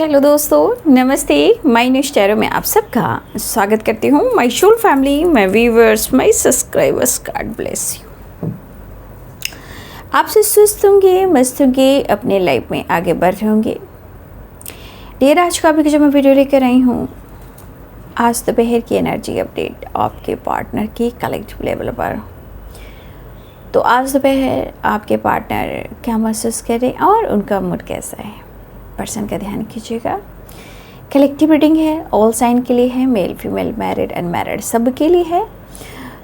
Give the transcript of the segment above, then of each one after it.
Hello दोस्तों, नमस्ते। My news tarot में आप सबका स्वागत करती हूँ। My soul family, my viewers, my subscribers, God bless you. आपसे स्वस्थ होंगे, मस्त होंगे, अपने लाइफ में आगे बढ़ रहे होंगे। डियर, आज का अभी जो मैं वीडियो लेकर आई हूँ, आज दोपहर की एनर्जी अपडेट आपके पार्टनर की कलेक्टिव लेवल पर। तो आज दोपहर आपके पार्टनर क्या महसूस करें और उनका मूड कैसा है, पर्सन का ध्यान कीजिएगा। कलेक्टिव रीडिंग है, ऑल साइन के लिए है, मेल फीमेल, मैरिड अनमैरिड सब के लिए है।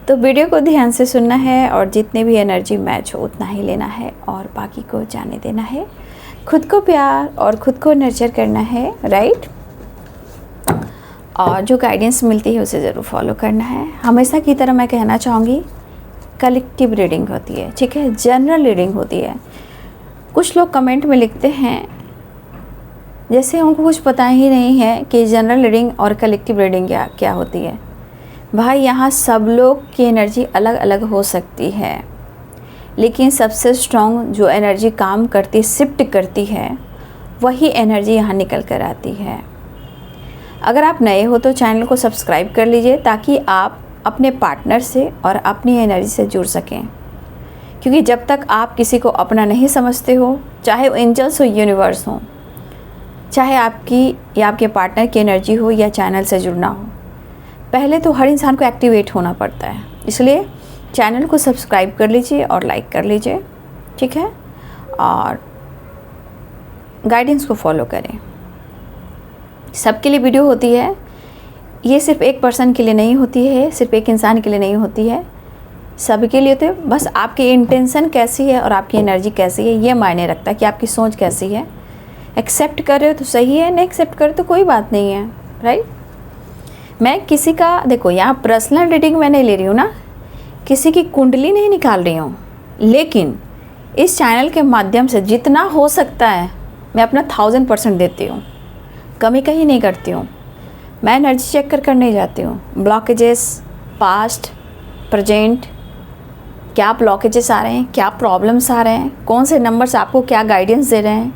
तो वीडियो को ध्यान से सुनना है और जितने भी एनर्जी मैच हो उतना ही लेना है और बाकी को जाने देना है। खुद को प्यार और खुद को नर्चर करना है, राइट। और जो गाइडेंस मिलती है उसे ज़रूर फॉलो करना है। हमेशा की तरह मैं कहना चाहूँगी, कलेक्टिव रीडिंग होती है, ठीक है, जनरल रीडिंग होती है। कुछ लोग कमेंट में लिखते हैं जैसे उनको कुछ पता ही नहीं है कि जनरल रीडिंग और कलेक्टिव रीडिंग क्या होती है। भाई, यहाँ सब लोग की एनर्जी अलग अलग हो सकती है, लेकिन सबसे स्ट्रॉन्ग जो एनर्जी काम करती, शिफ्ट करती है, वही एनर्जी यहाँ निकल कर आती है। अगर आप नए हो तो चैनल को सब्सक्राइब कर लीजिए ताकि आप अपने पार्टनर से और अपनी एनर्जी से जुड़ सकें। क्योंकि जब तक आप किसी को अपना नहीं समझते हो, चाहे वो एंजल्स हो, यूनिवर्स हो, चाहे आपकी या आपके पार्टनर की एनर्जी हो या चैनल से जुड़ना हो, पहले तो हर इंसान को एक्टिवेट होना पड़ता है। इसलिए चैनल को सब्सक्राइब कर लीजिए और लाइक कर लीजिए, ठीक है, और गाइडेंस को फॉलो करें। सबके लिए वीडियो होती है, ये सिर्फ एक पर्सन के लिए नहीं होती है, सिर्फ एक इंसान के लिए नहीं होती है, सबके लिए होते हैं। बस आपकी इंटेंशन कैसी है और आपकी एनर्जी कैसी है, ये मायने रखता है कि आपकी सोच कैसी है। एक्सेप्ट कर रहे हो तो सही है, नहीं एक्सेप्ट कर तो कोई बात नहीं है, राइट। मैं किसी का, देखो, यहाँ पर्सनल रीडिंग मैं नहीं ले रही हूँ ना, किसी की कुंडली नहीं निकाल रही हूँ, लेकिन इस चैनल के माध्यम से जितना हो सकता है मैं अपना 1000% देती हूँ, कमी कहीं नहीं करती हूँ। मैं एनर्जी चेक कर नहीं जाती हूँ। ब्लॉकेजेस, पास्ट, प्रेजेंट, क्या ब्लॉकेजेस आ रहे हैं, क्या प्रॉब्लम्स आ रहे हैं, कौन से नंबर्स आपको क्या गाइडेंस दे रहे हैं,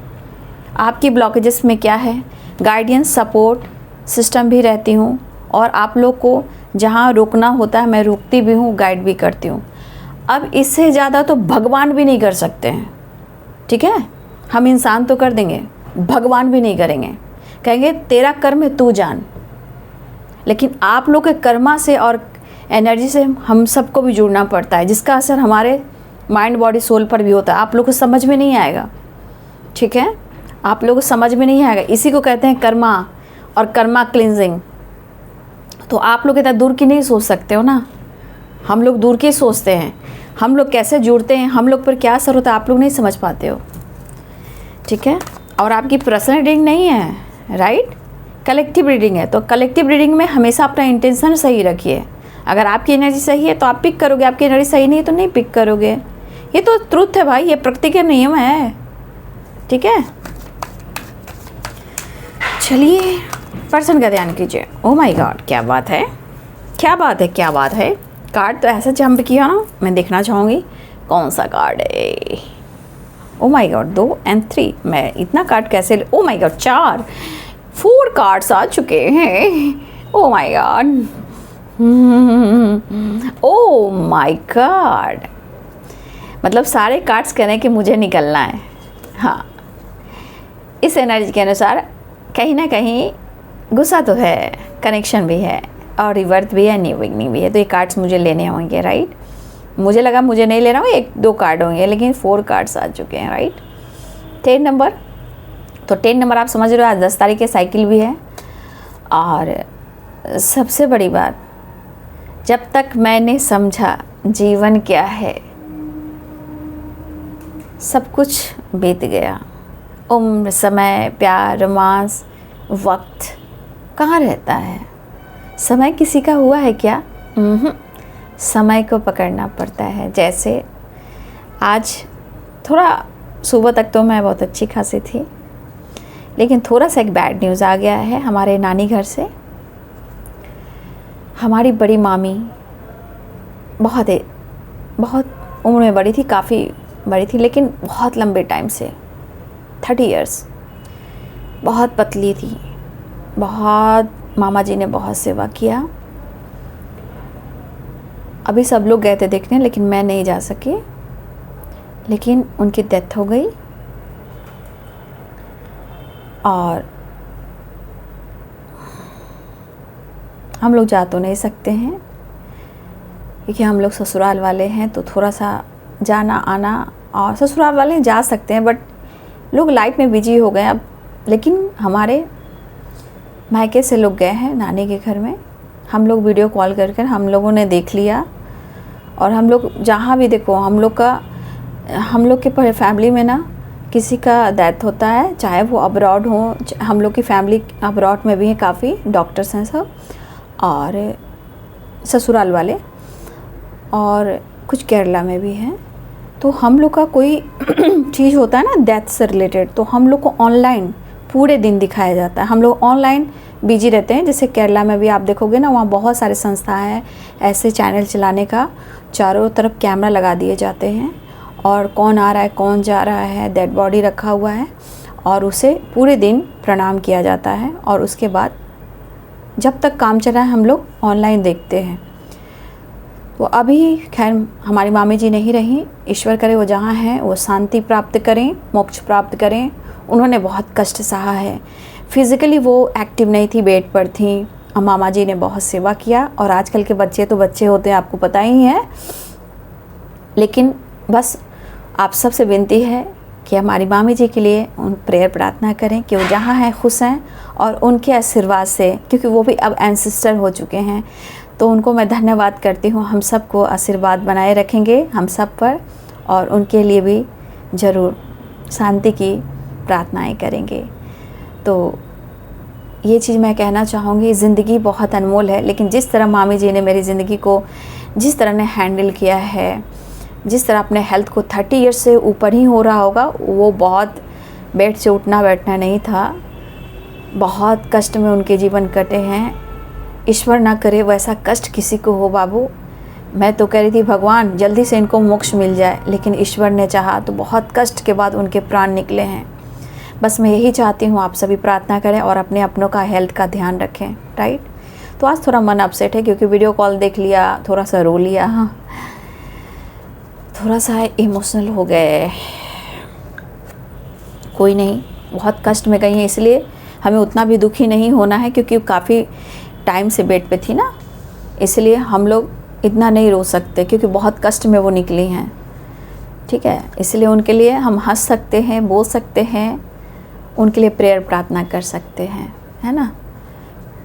आपकी ब्लॉकेजेस में क्या है, गाइडेंस सपोर्ट सिस्टम भी रहती हूँ। और आप लोग को जहाँ रुकना होता है मैं रुकती भी हूँ, गाइड भी करती हूँ। अब इससे ज़्यादा तो भगवान भी नहीं कर सकते हैं, ठीक है। हम इंसान तो कर देंगे, भगवान भी नहीं करेंगे, कहेंगे तेरा कर्म है तू जान। लेकिन आप लोग के कर्मा से और एनर्जी से हम सबको भी जुड़ना पड़ता है, जिसका असर हमारे माइंड, बॉडी, सोल पर भी होता है। आप लोग को समझ में नहीं आएगा, ठीक है, आप लोगों को समझ में नहीं आएगा। इसी को कहते हैं कर्मा और कर्मा क्लिनजिंग। तो आप लोग इतना दूर की नहीं सोच सकते हो ना, हम लोग दूर की सोचते हैं। हम लोग कैसे जुड़ते हैं, हम लोग पर क्या असर होता है, आप लोग नहीं समझ पाते हो, ठीक है। और आपकी पर्सनल रीडिंग नहीं है, राइट, कलेक्टिव रीडिंग है। तो कलेक्टिव रीडिंग में हमेशा अपना इंटेंशन सही रखिए। अगर आपकी एनर्जी सही है तो आप पिक करोगे, आपकी एनर्जी सही नहीं है तो नहीं पिक करोगे। ये तो ट्रुथ है भाई, ये प्रकृति के नियम है, ठीक है। चलिए, पर्सन का ध्यान कीजिए। ओ माय गॉड, क्या बात है, क्या बात है, क्या बात है। कार्ड तो ऐसा जंप किया ना, मैं देखना चाहूँगी कौन सा कार्ड है। ओ माय गॉड, 2 और 3, मैं इतना कार्ड कैसे, ओ माय गॉड, 4 कार्ड्स आ चुके हैं। Oh my God, oh my God, मतलब सारे कार्ड्स कहने कि मुझे निकलना है। हाँ, इस एनर्जी के अनुसार कहीं ना कहीं गुस्सा तो है, कनेक्शन भी है और रिवर्थ भी है, न्यू बिगनिंग भी है। तो ये कार्ड्स मुझे लेने होंगे, राइट। मुझे लगा मुझे नहीं लेना होगा, 1-2 कार्ड होंगे, लेकिन 4 कार्ड्स आ चुके हैं, राइट। 10 नंबर, तो 10 नंबर आप समझ रहे हो, आज 10 तारीख के साइकिल भी है। और सबसे बड़ी बात, जब तक मैंने समझा जीवन क्या है, सब कुछ बीत गया। उम्र, समय, प्यार, रोमांस, वक्त कहाँ रहता है। समय किसी का हुआ है क्या? समय को पकड़ना पड़ता है। जैसे आज थोड़ा सुबह तक तो मैं बहुत अच्छी खासी थी, लेकिन थोड़ा सा एक बैड न्यूज़ आ गया है हमारे नानी घर से। हमारी बड़ी मामी बहुत उम्र में बड़ी थी, काफ़ी बड़ी थी, लेकिन बहुत लंबे टाइम से 30 इयर्स बहुत पतली थी, बहुत मामा जी ने बहुत सेवा किया। अभी सब लोग गए थे देखने लेकिन मैं नहीं जा सकी, लेकिन उनकी डेथ हो गई। और हम लोग जा तो नहीं सकते हैं क्योंकि हम लोग ससुराल वाले हैं, तो थोड़ा सा जाना आना, और ससुराल वाले जा सकते हैं बट लोग लाइफ में बिजी हो गए अब। लेकिन हमारे मायके से लोग गए हैं नानी के घर में, हम लोग वीडियो कॉल कर हम लोगों ने देख लिया। और हम लोग जहाँ भी देखो, हम लोग के फैमिली में ना किसी का डेथ होता है, चाहे वो अब्रॉड हो, हम लोग की फैमिली अब्रॉड में भी है, काफ़ी डॉक्टर्स हैं सब, और ससुराल वाले, और कुछ केरला में भी हैं। तो हम लोग का कोई चीज़ होता है ना डेथ से रिलेटेड, तो हम लोग को ऑनलाइन पूरे दिन दिखाया जाता है। हम लोग ऑनलाइन बिजी रहते हैं। जैसे केरला में भी आप देखोगे ना, वहाँ बहुत सारे संस्थाएं हैं ऐसे चैनल चलाने का, चारों तरफ कैमरा लगा दिए जाते हैं, और कौन आ रहा है कौन जा रहा है, डेड बॉडी रखा हुआ है, और उसे पूरे दिन प्रणाम किया जाता है। और उसके बाद जब तक काम चला है हम लोग ऑनलाइन देखते हैं। तो अभी खैर हमारी मामी जी नहीं रही, ईश्वर करे वो जहाँ हैं वो शांति प्राप्त करें, मोक्ष प्राप्त करें। उन्होंने बहुत कष्ट सहा है, फिज़िकली वो एक्टिव नहीं थी, बेड पर थी। मामा जी ने बहुत सेवा किया, और आजकल के बच्चे तो बच्चे होते हैं, आपको पता ही है। लेकिन बस आप सबसे विनती है कि हमारी मामी जी के लिए उन प्रेयर प्रार्थना करें कि वो जहाँ हैं खुश हैं, और उनके आशीर्वाद से, क्योंकि वो भी अब एंसेस्टर हो चुके हैं, तो उनको मैं धन्यवाद करती हूँ। हम सबको आशीर्वाद बनाए रखेंगे हम सब पर, और उनके लिए भी ज़रूर शांति की प्रार्थनाएं करेंगे। तो ये चीज़ मैं कहना चाहूँगी, ज़िंदगी बहुत अनमोल है, लेकिन जिस तरह मामी जी ने मेरी ज़िंदगी को जिस तरह ने हैंडल किया है, जिस तरह अपने हेल्थ को 30 ईयर्स से ऊपर ही हो रहा होगा, वो बहुत बेड से उठना बैठना नहीं था, बहुत कष्ट में उनके जीवन कटे हैं। ईश्वर ना करे वैसा कष्ट किसी को हो बाबू। मैं तो कह रही थी भगवान जल्दी से इनको मोक्ष मिल जाए, लेकिन ईश्वर ने चाहा तो बहुत कष्ट के बाद उनके प्राण निकले हैं। बस मैं यही चाहती हूँ आप सभी प्रार्थना करें और अपने अपनों का हेल्थ का ध्यान रखें, राइट। तो आज थोड़ा मन अपसेट है क्योंकि वीडियो कॉल देख लिया, थोड़ा सा रो लिया, हाँ थोड़ा सा इमोशनल हो गए। कोई नहीं, बहुत कष्ट में गई हैं, इसलिए हमें उतना भी दुखी नहीं होना है, क्योंकि काफ़ी टाइम से बेड पे थी ना, इसलिए हम लोग इतना नहीं रो सकते, क्योंकि बहुत कष्ट में वो निकली हैं, ठीक है। इसलिए उनके लिए हम हंस सकते हैं, बोल सकते हैं, उनके लिए प्रेयर प्रार्थना कर सकते हैं, है ना,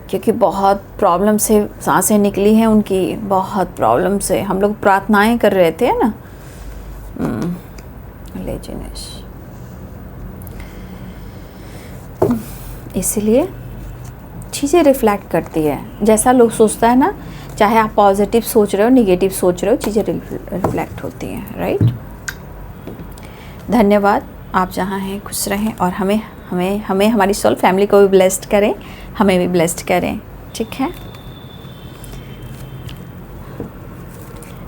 क्योंकि बहुत प्रॉब्लम से सांसें निकली हैं उनकी, बहुत प्रॉब्लम से हम लोग प्रार्थनाएं कर रहे थे, है ना। लेजिनेस, इसलिए चीज़ें रिफ्लेक्ट करती है, जैसा लोग सोचता है ना, चाहे आप पॉजिटिव सोच रहे हो निगेटिव सोच रहे हो, चीज़ें रिफ्लेक्ट होती हैं, राइट। धन्यवाद, आप जहाँ हैं खुश रहें, और हमें हमारी सोल फैमिली को भी ब्लेस्ड करें, हमें भी ब्लेस्ड करें, ठीक है।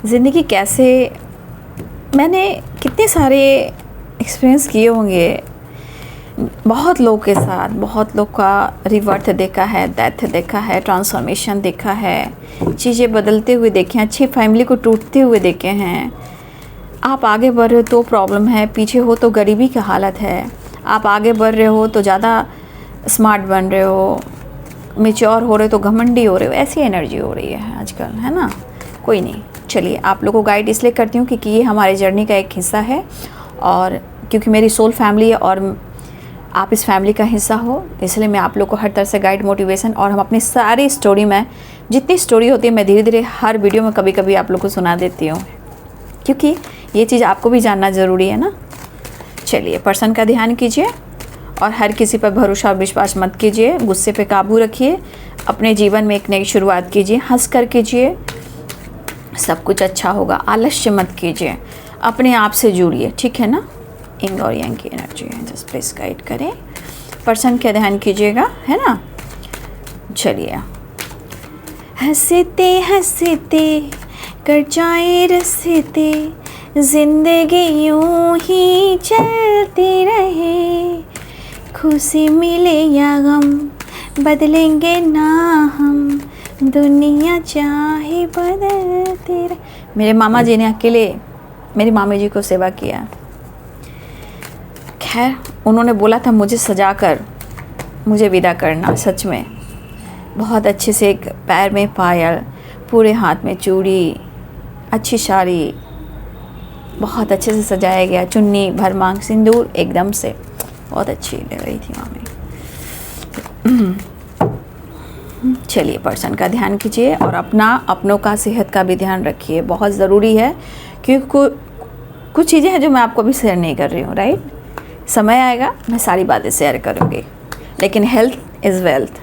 ज़िंदगी कैसे, मैंने कितने सारे एक्सपीरियंस किए होंगे बहुत लोग के साथ, बहुत लोग का रिवर्थ देखा है, डेथ देखा है, ट्रांसफॉर्मेशन देखा है, चीज़ें बदलते हुए देखे हैं, अच्छी फैमिली को टूटते हुए देखे हैं। आप आगे बढ़ रहे हो तो प्रॉब्लम है, पीछे हो तो गरीबी की हालत है, आप आगे बढ़ रहे हो तो ज़्यादा स्मार्ट बन रहे हो, मैच्योर हो रहे हो तो घमंडी हो रहे हो, ऐसी एनर्जी हो रही है आजकल, है ना। कोई नहीं, चलिए आप लोगों को गाइड इसलिए करती हूँ क्योंकि ये हमारे जर्नी का एक हिस्सा है, और क्योंकि मेरी सोल फैमिली है और आप इस फैमिली का हिस्सा हो, इसलिए मैं आप लोग को हर तरह से गाइड, मोटिवेशन, और हम अपनी सारी स्टोरी में, जितनी स्टोरी होती है मैं धीरे धीरे हर वीडियो में कभी कभी आप लोग को सुना देती हूँ, क्योंकि ये चीज़ आपको भी जानना ज़रूरी है ना। चलिए, पर्सन का ध्यान कीजिए और हर किसी पर भरोसा और विश्वास मत कीजिए, गुस्से पे काबू रखिए, अपने जीवन में एक नई शुरुआत कीजिए, हंस कर कीजिए, सब कुछ अच्छा होगा। आलस्य मत कीजिए, अपने आप से जुड़िए, ठीक है ना। इंग और यांग की एनर्जी है, जस्ट प्लीज गाइड करें, पर्सन का ध्यान कीजिएगा, है ना। चलिए, हंसते हंसते कर जाए रस्ते, जिंदगी यूं ही चलती रहे, खुशी मिले या गम, बदलेंगे ना हम, दुनिया चाहे बदलते रहे। मेरे मामा जी ने अकेले मेरी मामी जी को सेवा किया। खैर, उन्होंने बोला था मुझे सजा कर मुझे विदा करना। सच में बहुत अच्छे से, एक पैर में पायल, पूरे हाथ में चूड़ी, अच्छी साड़ी, बहुत अच्छे से सजाया गया, चुन्नी, भरमांग, सिंदूर, एकदम से बहुत अच्छी लग रही थी मामी। चलिए, पर्सन का ध्यान कीजिए और अपनों का, सेहत का भी ध्यान रखिए, बहुत ज़रूरी है। क्योंकि कुछ चीज़ें हैं जो मैं आपको भी शेयर नहीं कर रही हूँ, राइट। समय आएगा मैं सारी बातें शेयर करूँगी, लेकिन हेल्थ इज़ वेल्थ।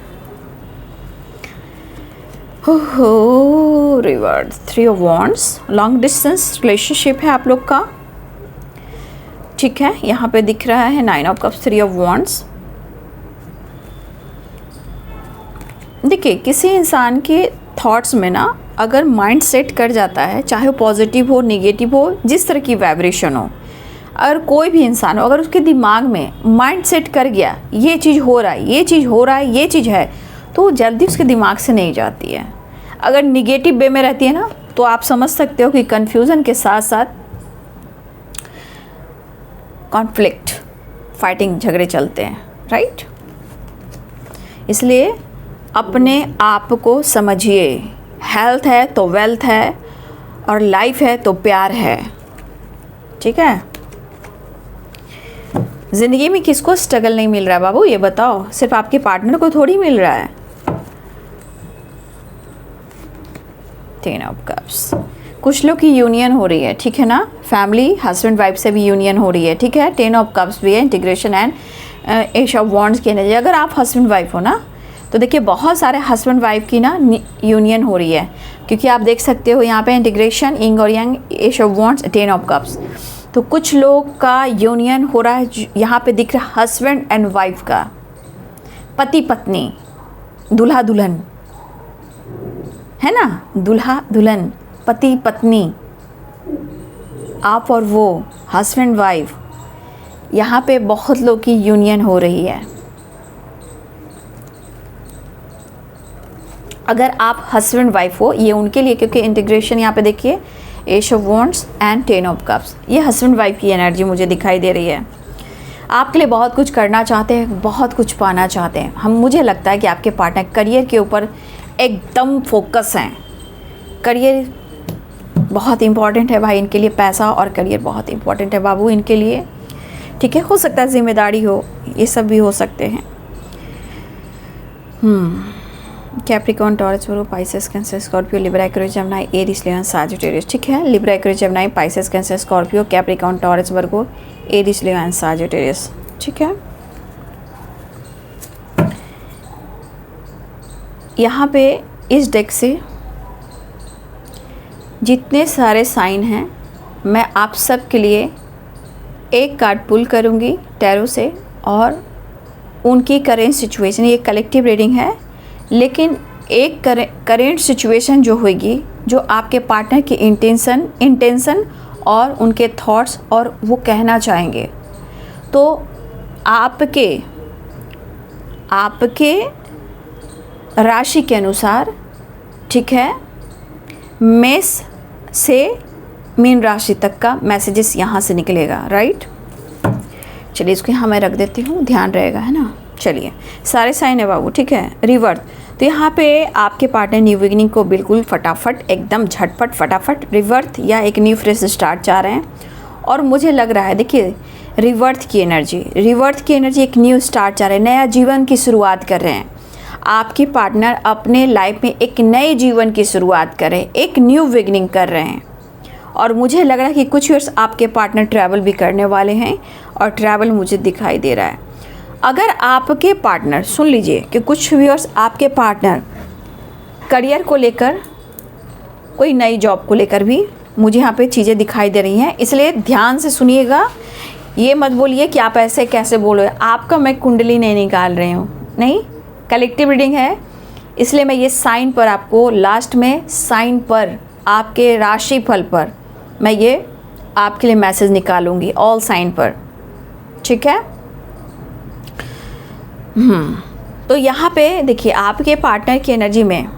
हो reverse, 3 of wands, long distance relationship है आप लोग का, ठीक है। यहाँ पे दिख रहा है 9 ऑफ कप्स, 3 ऑफ वॉन्ड्स। देखिए, किसी इंसान के थॉट्स में ना अगर माइंड सेट कर जाता है, चाहे वो पॉजिटिव हो, नेगेटिव हो, जिस तरह की वाइब्रेशन हो, अगर कोई भी इंसान हो, अगर उसके दिमाग में माइंड सेट कर गया ये चीज़ हो रहा है, ये चीज़ हो रहा है, ये चीज़ है, तो वो जल्दी उसके दिमाग से नहीं जाती है। अगर निगेटिव वे में रहती है ना, तो आप समझ सकते हो कि कन्फ्यूज़न के साथ साथ कॉन्फ्लिक्ट, फाइटिंग, झगड़े चलते हैं, राइट। इसलिए अपने आप को समझिए। हेल्थ है तो वेल्थ है, और लाइफ है तो प्यार है, ठीक है। ज़िंदगी में किसको स्ट्रगल नहीं मिल रहा है बाबू, ये बताओ। सिर्फ आपके पार्टनर को थोड़ी मिल रहा है। 10 ऑफ कप्स, कुछ लोग की यूनियन हो रही है, ठीक है ना। फैमिली, हस्बैंड वाइफ से भी यूनियन हो रही है, ठीक है। 10 ऑफ कप्स भी है, integration and ace of wands की एनर्जी। अगर आप हस्बैंड वाइफ हो ना, तो देखिए बहुत सारे हस्बैंड वाइफ की ना यूनियन हो रही है, क्योंकि आप देख सकते हो यहाँ पे इंटीग्रेशन, इंग और yang, ace of wands, 10 of cups. तो कुछ लोग का यूनियन हो रहा है, यहाँ पे दिख रहा है हस्बैंड एंड वाइफ का, पति पत्नी, दूल्हा दुल्हन, है ना, दूल्हा दुल्हन, पति पत्नी, आप और वो, हस्बैंड वाइफ। यहाँ पे बहुत लोग की यूनियन हो रही है। अगर आप हस्बैंड वाइफ हो, ये उनके लिए, क्योंकि इंटीग्रेशन यहाँ पे देखिए, ace of wands and 10 of cups, ये हस्बैंड वाइफ की एनर्जी मुझे दिखाई दे रही है। आपके लिए बहुत कुछ करना चाहते हैं, बहुत कुछ पाना चाहते हैं। मुझे लगता है कि आपके पार्टनर करियर के ऊपर एकदम फोकस हैं। करियर बहुत इम्पॉर्टेंट है भाई इनके लिए, पैसा और करियर बहुत इम्पॉर्टेंट है बाबू इनके लिए, ठीक है। हो सकता है जिम्मेदारी हो, ये सब भी हो सकते हैं। Capricorn, Taurus, Virgo, Pisces, Cancer, Scorpio, Libra, Aquarius, Gemini, Aries, Leo, Sagittarius, ठीक है। Libra, Aquarius, Gemini, Pisces, Cancer, Scorpio, Capricorn, Taurus, Virgo, Aries, Leo and Sagittarius, ठीक है। यहाँ पे इस डेक से जितने सारे साइन हैं, मैं आप सब के लिए एक कार्ड पुल करूँगी टैरो से, और उनकी करेंट सिचुएशन, ये कलेक्टिव रीडिंग है, लेकिन एक करेंट सिचुएशन जो होगी, जो आपके पार्टनर की इंटेंशन और उनके थॉट्स और वो कहना चाहेंगे, तो आपके राशि के अनुसार, ठीक है, मेष से मीन राशि तक का मैसेजेस यहाँ से निकलेगा, राइट। चलिए इसको यहाँ मैं रख देती हूँ, ध्यान रहेगा, है ना। चलिए, सारे साइन है बाबू, ठीक है। रिवर्स, तो यहाँ पे आपके पार्टनर न्यू बिगिनिंग को बिल्कुल फटाफट, एकदम झटपट, फटाफट रिवर्स या एक न्यू फ्रेश स्टार्ट चाह रहे हैं। और मुझे लग रहा है, देखिए रिवर्स की एनर्जी एक न्यू स्टार्ट चाह रहे हैं, नया जीवन की शुरुआत कर रहे हैं। आपके पार्टनर अपने लाइफ में एक नए जीवन की शुरुआत कर रहे हैं, एक न्यू बिगिनिंग कर रहे हैं। और मुझे लग रहा है कि कुछ ईयर्स आपके पार्टनर ट्रैवल भी करने वाले हैं, और ट्रैवल मुझे दिखाई दे रहा है। अगर आपके पार्टनर, सुन लीजिए कि कुछ व्यूअर्स आपके पार्टनर करियर को लेकर, कोई नई जॉब को लेकर भी मुझे यहाँ पे चीज़ें दिखाई दे रही हैं, इसलिए ध्यान से सुनिएगा। ये मत बोलिए कि आप ऐसे कैसे बोलो, आपका मैं कुंडली नहीं निकाल रही हूँ, नहीं, कलेक्टिव रीडिंग है, इसलिए मैं ये साइन पर आपको लास्ट में, साइन पर, आपके राशि फल पर मैं ये आपके लिए मैसेज निकालूंगी, ऑल साइन पर, ठीक है। तो यहाँ पे देखिए आपके पार्टनर की एनर्जी में,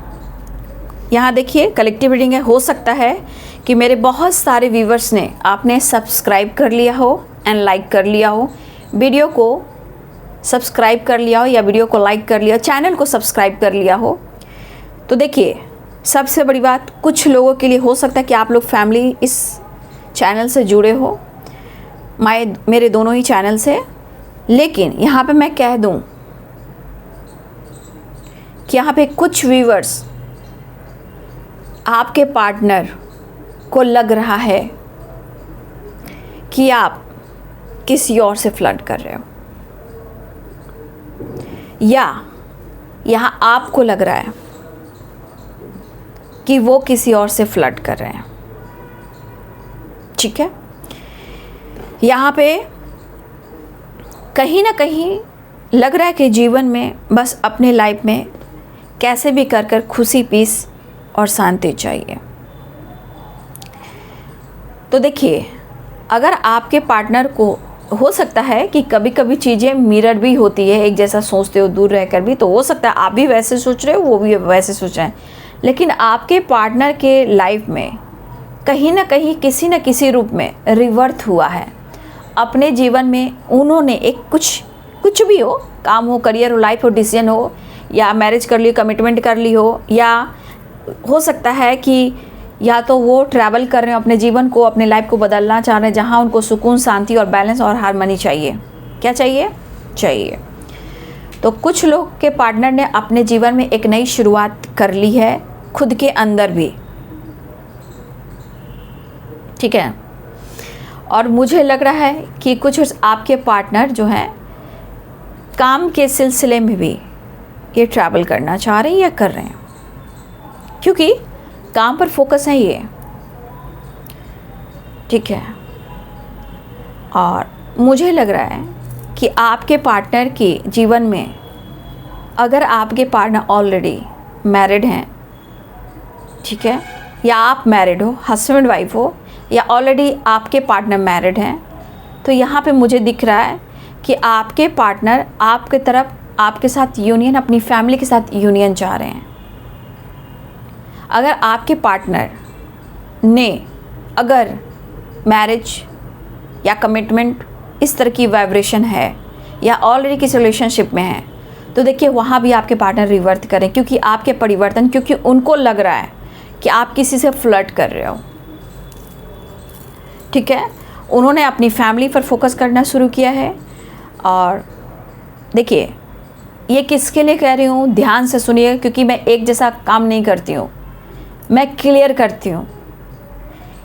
यहाँ देखिए कलेक्टिव रीडिंग है। हो सकता है कि मेरे बहुत सारे व्यूवर्स ने आपने सब्सक्राइब कर लिया हो एंड लाइक कर लिया हो, वीडियो को सब्सक्राइब कर लिया हो या वीडियो को लाइक कर लिया हो, चैनल को सब्सक्राइब कर लिया हो। तो देखिए सबसे बड़ी बात, कुछ लोगों के लिए हो सकता है कि आप लोग फैमिली इस चैनल से जुड़े हो, मेरे दोनों ही चैनल से। लेकिन यहाँ पे मैं कह दूँ कि यहाँ पे कुछ व्यूवर्स, आपके पार्टनर को लग रहा है कि आप किसी और से फ्लर्ट कर रहे हो, या यहाँ आपको लग रहा है कि वो किसी और से फ्लर्ट कर रहे हैं। ठीक है, यहाँ पे कहीं ना कहीं लग रहा है कि जीवन में बस अपने लाइफ में कैसे भी कर कर खुशी, पीस और शांति चाहिए। तो देखिए अगर आपके पार्टनर को, हो सकता है कि कभी कभी चीज़ें मिरर भी होती है, एक जैसा सोचते हो दूर रहकर भी, तो हो सकता है आप भी वैसे सोच रहे हो, वो भी वैसे सोच रहे हैं। लेकिन आपके पार्टनर के लाइफ में कहीं ना कहीं किसी न किसी रूप में रिवर्थ हुआ है। अपने जीवन में उन्होंने एक कुछ भी हो, काम हो, करियर हो, लाइफ हो, डिसीजन हो, या मैरिज कर ली, कमिटमेंट कर ली हो, या हो सकता है कि या तो वो ट्रैवल कर रहे हो, अपने जीवन को, अपने लाइफ को बदलना चाह रहे हैं, जहाँ उनको सुकून, शांति और बैलेंस और हार्मनी चाहिए। क्या चाहिए। तो कुछ लोग के पार्टनर ने अपने जीवन में एक नई शुरुआत कर ली है, खुद के अंदर भी। ठीक है, और मुझे लग रहा है कि कुछ आपके पार्टनर जो हैं काम के सिलसिले में भी ये ट्रैवल करना चाह रहे हैं या कर रहे हैं, क्योंकि काम पर फोकस है ये। ठीक है, और मुझे लग रहा है कि आपके पार्टनर के जीवन में, अगर आपके पार्टनर ऑलरेडी मैरिड हैं, ठीक है, या आप मैरिड हो, हस्बैंड वाइफ हो, या ऑलरेडी आपके पार्टनर मैरिड हैं, तो यहाँ पे मुझे दिख रहा है कि आपके पार्टनर आपके तरफ, आपके साथ यूनियन, अपनी फैमिली के साथ यूनियन चाह रहे हैं। अगर आपके पार्टनर ने अगर मैरिज या कमिटमेंट इस तरह की वाइब्रेशन है, या ऑलरेडी किसी रिलेशनशिप में है, तो देखिए वहाँ भी आपके पार्टनर रिवर्ट करें, क्योंकि आपके परिवर्तन, क्योंकि उनको लग रहा है कि आप किसी से फ्लर्ट कर रहे हो। ठीक है, उन्होंने अपनी फैमिली पर फोकस करना शुरू किया है। और देखिए ये किसके लिए कह रही हूँ, ध्यान से सुनिए, क्योंकि मैं एक जैसा काम नहीं करती हूँ, मैं क्लियर करती हूँ।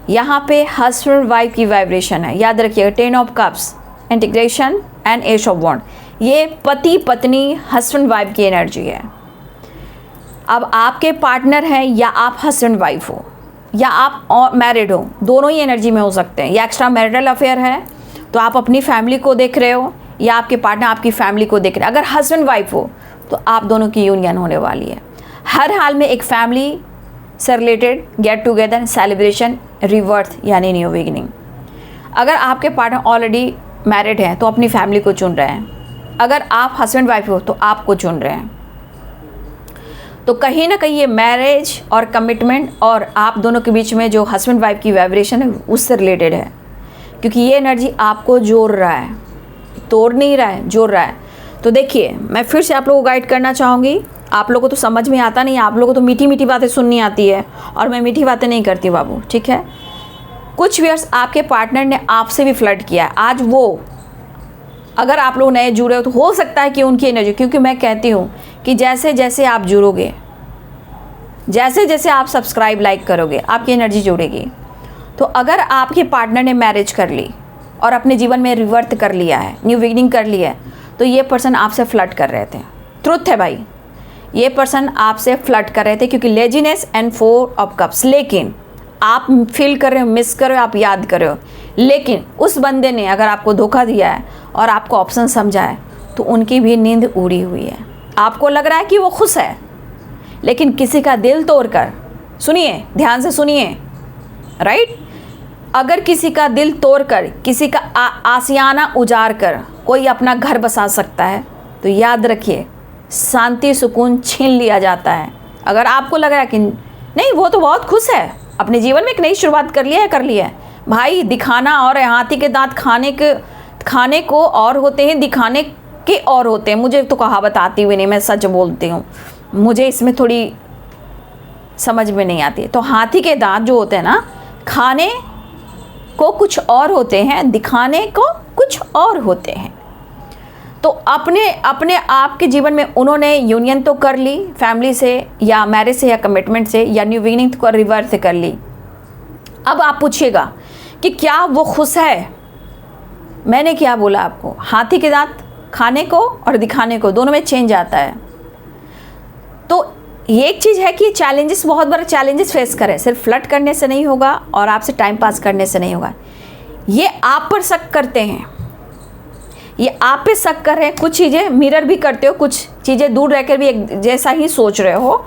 यहाँ पे हस्बैंड वाइफ की वाइब्रेशन है, याद रखिएगा। 10 of cups, integration and ace of wand, ये पति पत्नी, हस्बैंड वाइफ की एनर्जी है। अब आपके पार्टनर हैं, या आप हस्बैंड वाइफ हो, या आप मैरिड हो, दोनों ही एनर्जी में हो सकते हैं। या एक्स्ट्रा मैरिटल अफेयर है तो आप अपनी फैमिली को देख रहे हो, या आपके पार्टनर आपकी फैमिली को देख रहे हैं। अगर हस्बैंड वाइफ हो तो आप दोनों की यूनियन होने वाली है। हर हाल में एक फैमिली से रिलेटेड गेट टुगेदर, सेलिब्रेशन, रिवर्थ यानी न्यू बिगिनिंग। अगर आपके पार्टनर ऑलरेडी मैरिड हैं तो अपनी फैमिली को चुन रहे हैं। अगर आप हस्बैंड वाइफ हो तो आपको चुन रहे हैं। तो कहीं ना कहीं ये मैरिज और कमिटमेंट और आप दोनों के बीच में जो हस्बैंड वाइफ की वाइब्रेशन है उससे रिलेटेड है, क्योंकि ये एनर्जी आपको जोड़ रहा है, तोड़ नहीं रहा है, जोड़ रहा है। तो देखिए मैं फिर से आप लोगों को गाइड करना चाहूँगी। आप लोगों को तो समझ में आता नहीं, आप लोगों को तो मीठी मीठी बातें सुननी आती है, और मैं मीठी बातें नहीं करती बाबू। ठीक है, कुछ व्यूअर्स आपके पार्टनर ने आपसे भी फ्लर्ट किया है। आज वो, अगर आप लोग नए जुड़े हो तो हो सकता है कि उनकी एनर्जी, क्योंकि मैं कहती हूँ कि जैसे जैसे आप जुड़ोगे, जैसे जैसे आप सब्सक्राइब लाइक करोगे, आपकी एनर्जी जुड़ेगी। तो अगर आपके पार्टनर ने मैरिज कर ली और अपने जीवन में रिवर्ट कर लिया है, न्यू बिगिनिंग कर लिया है, तो ये पर्सन आपसे फ्लर्ट कर रहे थे। ट्रुथ है भाई, ये पर्सन आपसे फ्लर्ट कर रहे थे, क्योंकि लेजीनेस एंड 4 ऑफ कप्स। लेकिन आप फील कर रहे हो, मिस कर रहे हो, आप याद कर रहे हो, लेकिन उस बंदे ने अगर आपको धोखा दिया है और आपको ऑप्शन समझा है, तो उनकी भी नींद उड़ी हुई है। आपको लग रहा है कि वो खुश है, लेकिन किसी का दिल तोड़कर, सुनिए ध्यान से सुनिए, राइट, अगर किसी का दिल तोड़कर, किसी का आशियाना उजाड़ कर कोई अपना घर बसा सकता है, तो याद रखिए, शांति सुकून छीन लिया जाता है। अगर आपको लग रहा है कि नहीं वो तो बहुत खुश है, अपने जीवन में एक नई शुरुआत कर लिया है, भाई दिखाना और हाथी के दांत खाने को और होते हैं, दिखाने के और होते हैं। मुझे तो कहावत आती हुई नहीं, मैं सच बोलती हूँ, मुझे इसमें थोड़ी समझ में नहीं आती। तो हाथी के दांत जो होते हैं ना, खाने को कुछ और होते हैं, दिखाने को कुछ और होते हैं। तो अपने आप के जीवन में उन्होंने यूनियन तो कर ली फैमिली से या मैरिज से या कमिटमेंट से या न्यू बिगिनिंग को रिवर्स से कर ली। अब आप पूछिएगा कि क्या वो खुश है? मैंने क्या बोला आपको, हाथी के दांत खाने को और दिखाने को दोनों में चेंज आता है। तो ये एक चीज़ है कि चैलेंजेस, बहुत बड़े चैलेंजेस फेस करें, सिर्फ फ्लर्ट करने से नहीं होगा और आपसे टाइम पास करने से नहीं होगा। ये आप पर शक करते हैं, ये आप पे शक कर रहे हैं, कुछ चीज़ें मिरर भी करते हो, कुछ चीज़ें दूर रहकर भी एक जैसा ही सोच रहे हो,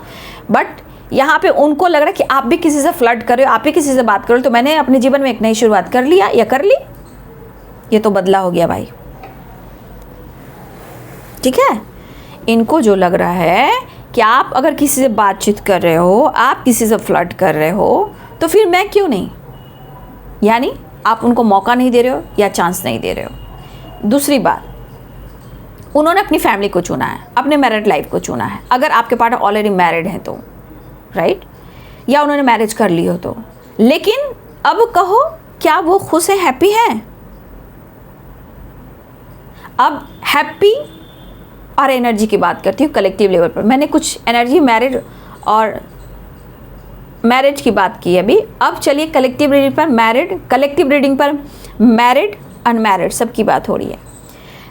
बट यहाँ पे उनको लग रहा है कि आप भी किसी से फ्लर्ट कर रहे हो, आप भी किसी से बात कर रहे हो, तो मैंने अपने जीवन में एक नई शुरुआत कर लिया या कर ली, ये तो बदला हो गया भाई। ठीक है, इनको जो लग रहा है कि आप अगर किसी से बातचीत कर रहे हो, आप किसी से फ्लर्ट कर रहे हो, तो फिर मैं क्यों नहीं, यानी आप उनको मौका नहीं दे रहे हो या चांस नहीं दे रहे हो। दूसरी बात, उन्होंने अपनी फैमिली को चुना है, अपने मैरिड लाइफ को चुना है। अगर आपके पार्टनर ऑलरेडी मैरिड हैं तो राइट, या उन्होंने मैरिज कर ली हो तो, लेकिन अब कहो क्या वो खुश है, हैप्पी हैं? अब हैप्पी और एनर्जी की बात करती हूँ कलेक्टिव लेवल पर। मैंने कुछ एनर्जी मैरिड और मैरिज की बात की अभी। अब चलिए कलेक्टिव रीडिंग पर, कलेक्टिव रीडिंग पर मैरिड अनमैरिड सबकी बात हो रही है।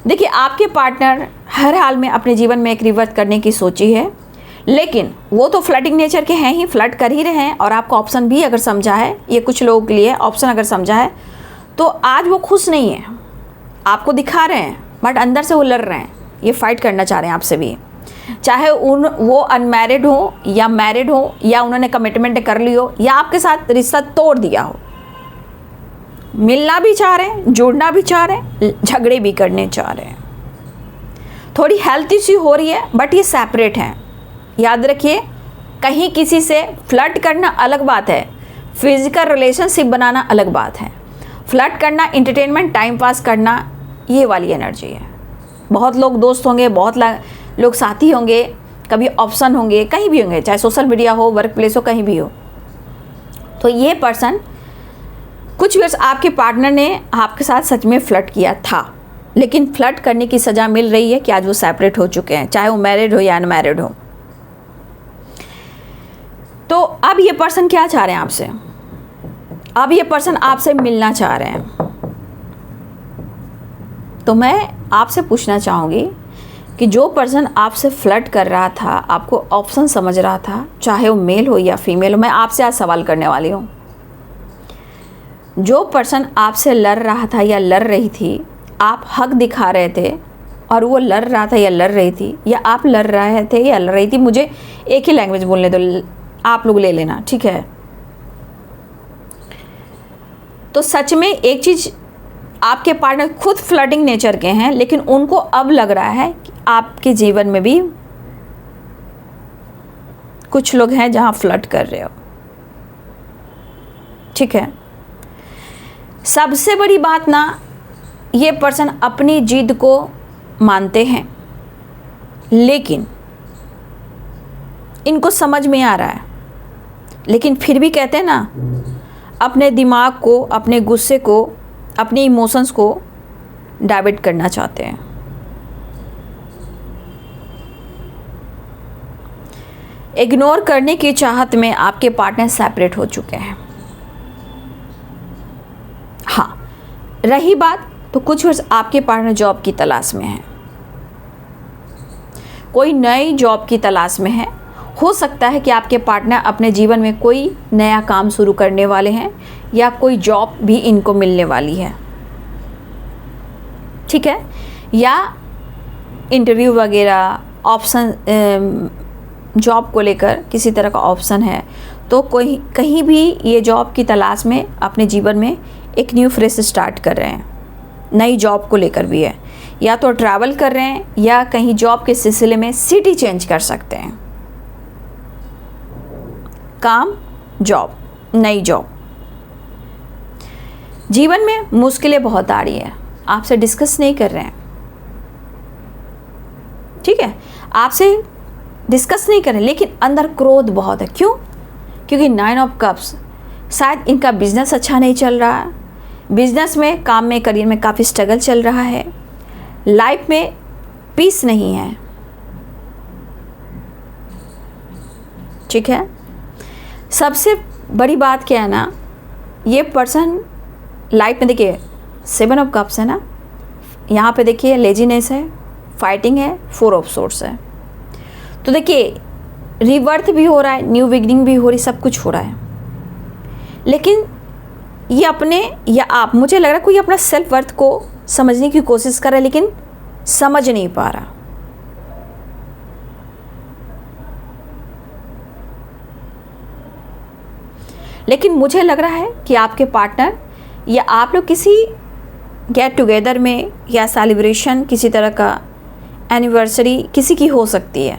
देखिए, आपके पार्टनर हर हाल में अपने जीवन में एक रिवर्स करने की सोची है, लेकिन वो तो फ्लर्टिंग नेचर के हैं ही, फ्लर्ट कर ही रहे हैं, और आपका ऑप्शन भी अगर समझा है, ये कुछ लोगों के लिए ऑप्शन अगर समझा है, तो आज वो खुश नहीं है। आपको दिखा रहे हैं बट अंदर से वो लड़ रहे हैं, ये फाइट करना चाह रहे हैं आपसे भी, चाहे वो अनमैरिड हो या मैरिड हो, या उन्होंने कमिटमेंट कर ली हो, या आपके साथ रिश्ता तोड़ दिया हो। मिलना भी चाह रहे हैं, जुड़ना भी चाह रहे हैं, झगड़े भी करने चाह रहे हैं। थोड़ी हेल्थ इश्यू हो रही है बट ये सेपरेट हैं। याद रखिए, कहीं किसी से फ्लर्ट करना अलग बात है, फिजिकल रिलेशनशिप बनाना अलग बात है। फ्लर्ट करना, एंटरटेनमेंट, टाइम पास करना, ये वाली एनर्जी है। बहुत लोग दोस्त होंगे, बहुत लोग साथी होंगे, कभी ऑप्शन होंगे, कहीं भी होंगे, चाहे सोशल मीडिया हो, वर्क प्लेस हो, कहीं भी हो। तो ये पर्सन, कुछ वर्ष आपके पार्टनर ने आपके साथ सच में फ्लर्ट किया था, लेकिन फ्लर्ट करने की सज़ा मिल रही है कि आज वो सेपरेट हो चुके हैं, चाहे वो मैरिड हो या अनमैरिड हो। तो अब ये पर्सन क्या चाह रहे हैं आपसे? अब ये पर्सन आपसे मिलना चाह रहे हैं। तो मैं आपसे पूछना चाहूँगी कि जो पर्सन आपसे फ्लर्ट कर रहा था, आपको ऑप्शन समझ रहा था, चाहे वो मेल हो या फीमेल हो, मैं आपसे आज सवाल करने वाली हूँ। जो पर्सन आपसे लड़ रहा था या लड़ रही थी, आप हक दिखा रहे थे और वो लड़ रहा था या लड़ रही थी, या आप लड़ रहे थे या लड़ रही थी, मुझे एक ही लैंग्वेज बोलने दो, आप लोग ले लेना, ठीक है। तो सच में एक चीज़, आपके पार्टनर खुद फ्लर्टिंग नेचर के हैं, लेकिन उनको अब लग रहा है कि आपके जीवन में भी कुछ लोग हैं जहां फ्लर्ट कर रहे हो, ठीक है। सबसे बड़ी बात ना, ये पर्सन अपनी जिद को मानते हैं, लेकिन इनको समझ में आ रहा है, लेकिन फिर भी कहते हैं ना, अपने दिमाग को, अपने गुस्से को, अपने इमोशंस को डाइवर्ट करना चाहते हैं। इग्नोर करने की चाहत में आपके पार्टनर सेपरेट हो चुके हैं। हाँ, रही बात, तो कुछ वर्ष आपके पार्टनर जॉब की तलाश में है, कोई नई जॉब की तलाश में है। हो सकता है कि आपके पार्टनर अपने जीवन में कोई नया काम शुरू करने वाले हैं, या कोई जॉब भी इनको मिलने वाली है, ठीक है, या इंटरव्यू वगैरह, ऑप्शन, जॉब को लेकर किसी तरह का ऑप्शन है। तो कोई कहीं भी ये जॉब की तलाश में अपने जीवन में एक न्यू फ्रेश स्टार्ट कर रहे हैं, नई जॉब को लेकर भी है, या तो ट्रैवल कर रहे हैं या कहीं जॉब के सिलसिले में सिटी चेंज कर सकते हैं। काम, जॉब, नई जॉब। जीवन में मुश्किलें बहुत आ रही है, आपसे डिस्कस नहीं कर रहे हैं, ठीक है, आपसे डिस्कस नहीं कर रहे, लेकिन अंदर क्रोध बहुत है। क्यों? क्योंकि 9 ऑफ कप्स, शायद इनका बिजनेस अच्छा नहीं चल रहा है, बिजनेस में, काम में, करियर में काफ़ी स्ट्रगल चल रहा है, लाइफ में पीस नहीं है, ठीक है। सबसे बड़ी बात क्या है ना, ये पर्सन लाइफ में, देखिए 7 ऑफ कप्स है ना, यहाँ पे देखिए लेजीनेस है, फाइटिंग है, 4 ऑफ सोर्ड्स है। तो देखिए रिवर्थ भी हो रहा है, न्यू बिगिनिंग भी हो रही, सब कुछ हो रहा है, लेकिन ये अपने, या आप, मुझे लग रहा है कोई अपना सेल्फ वर्थ को समझने की कोशिश कर रहा है लेकिन समझ नहीं पा रहा। लेकिन मुझे लग रहा है कि आपके पार्टनर या आप लोग किसी गेट टुगेदर में या सेलिब्रेशन, किसी तरह का एनिवर्सरी किसी की हो सकती है,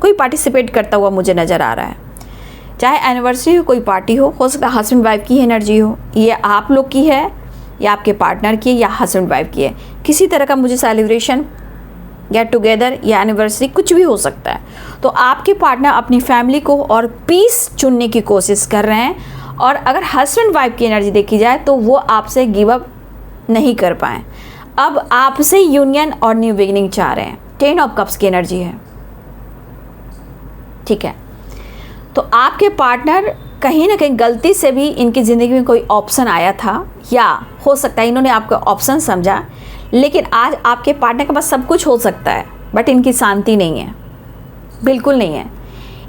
कोई पार्टिसिपेट करता हुआ मुझे नज़र आ रहा है। चाहे एनिवर्सरी हो, कोई पार्टी हो सकता है हस्बैंड वाइफ की एनर्जी हो, ये आप लोग की है या आपके पार्टनर की है या हस्बैंड वाइफ की है, किसी तरह का मुझे सेलिब्रेशन, गेट टुगेदर या एनिवर्सरी कुछ भी हो सकता है। तो आपके पार्टनर अपनी फैमिली को और पीस चुनने की कोशिश कर रहे हैं, और अगर हस्बैंड वाइफ की एनर्जी देखी जाए तो वो आपसे गिव अप नहीं कर पाए, अब आपसे यूनियन और न्यू बिगिनिंग चाह रहे हैं। 10 ऑफ कप्स की एनर्जी है, ठीक है। तो आपके पार्टनर कहीं ना कहीं गलती से भी इनकी ज़िंदगी में कोई ऑप्शन आया था, या हो सकता है इन्होंने आपको ऑप्शन समझा, लेकिन आज आपके पार्टनर के पास सब कुछ हो सकता है बट इनकी शांति नहीं है, बिल्कुल नहीं है,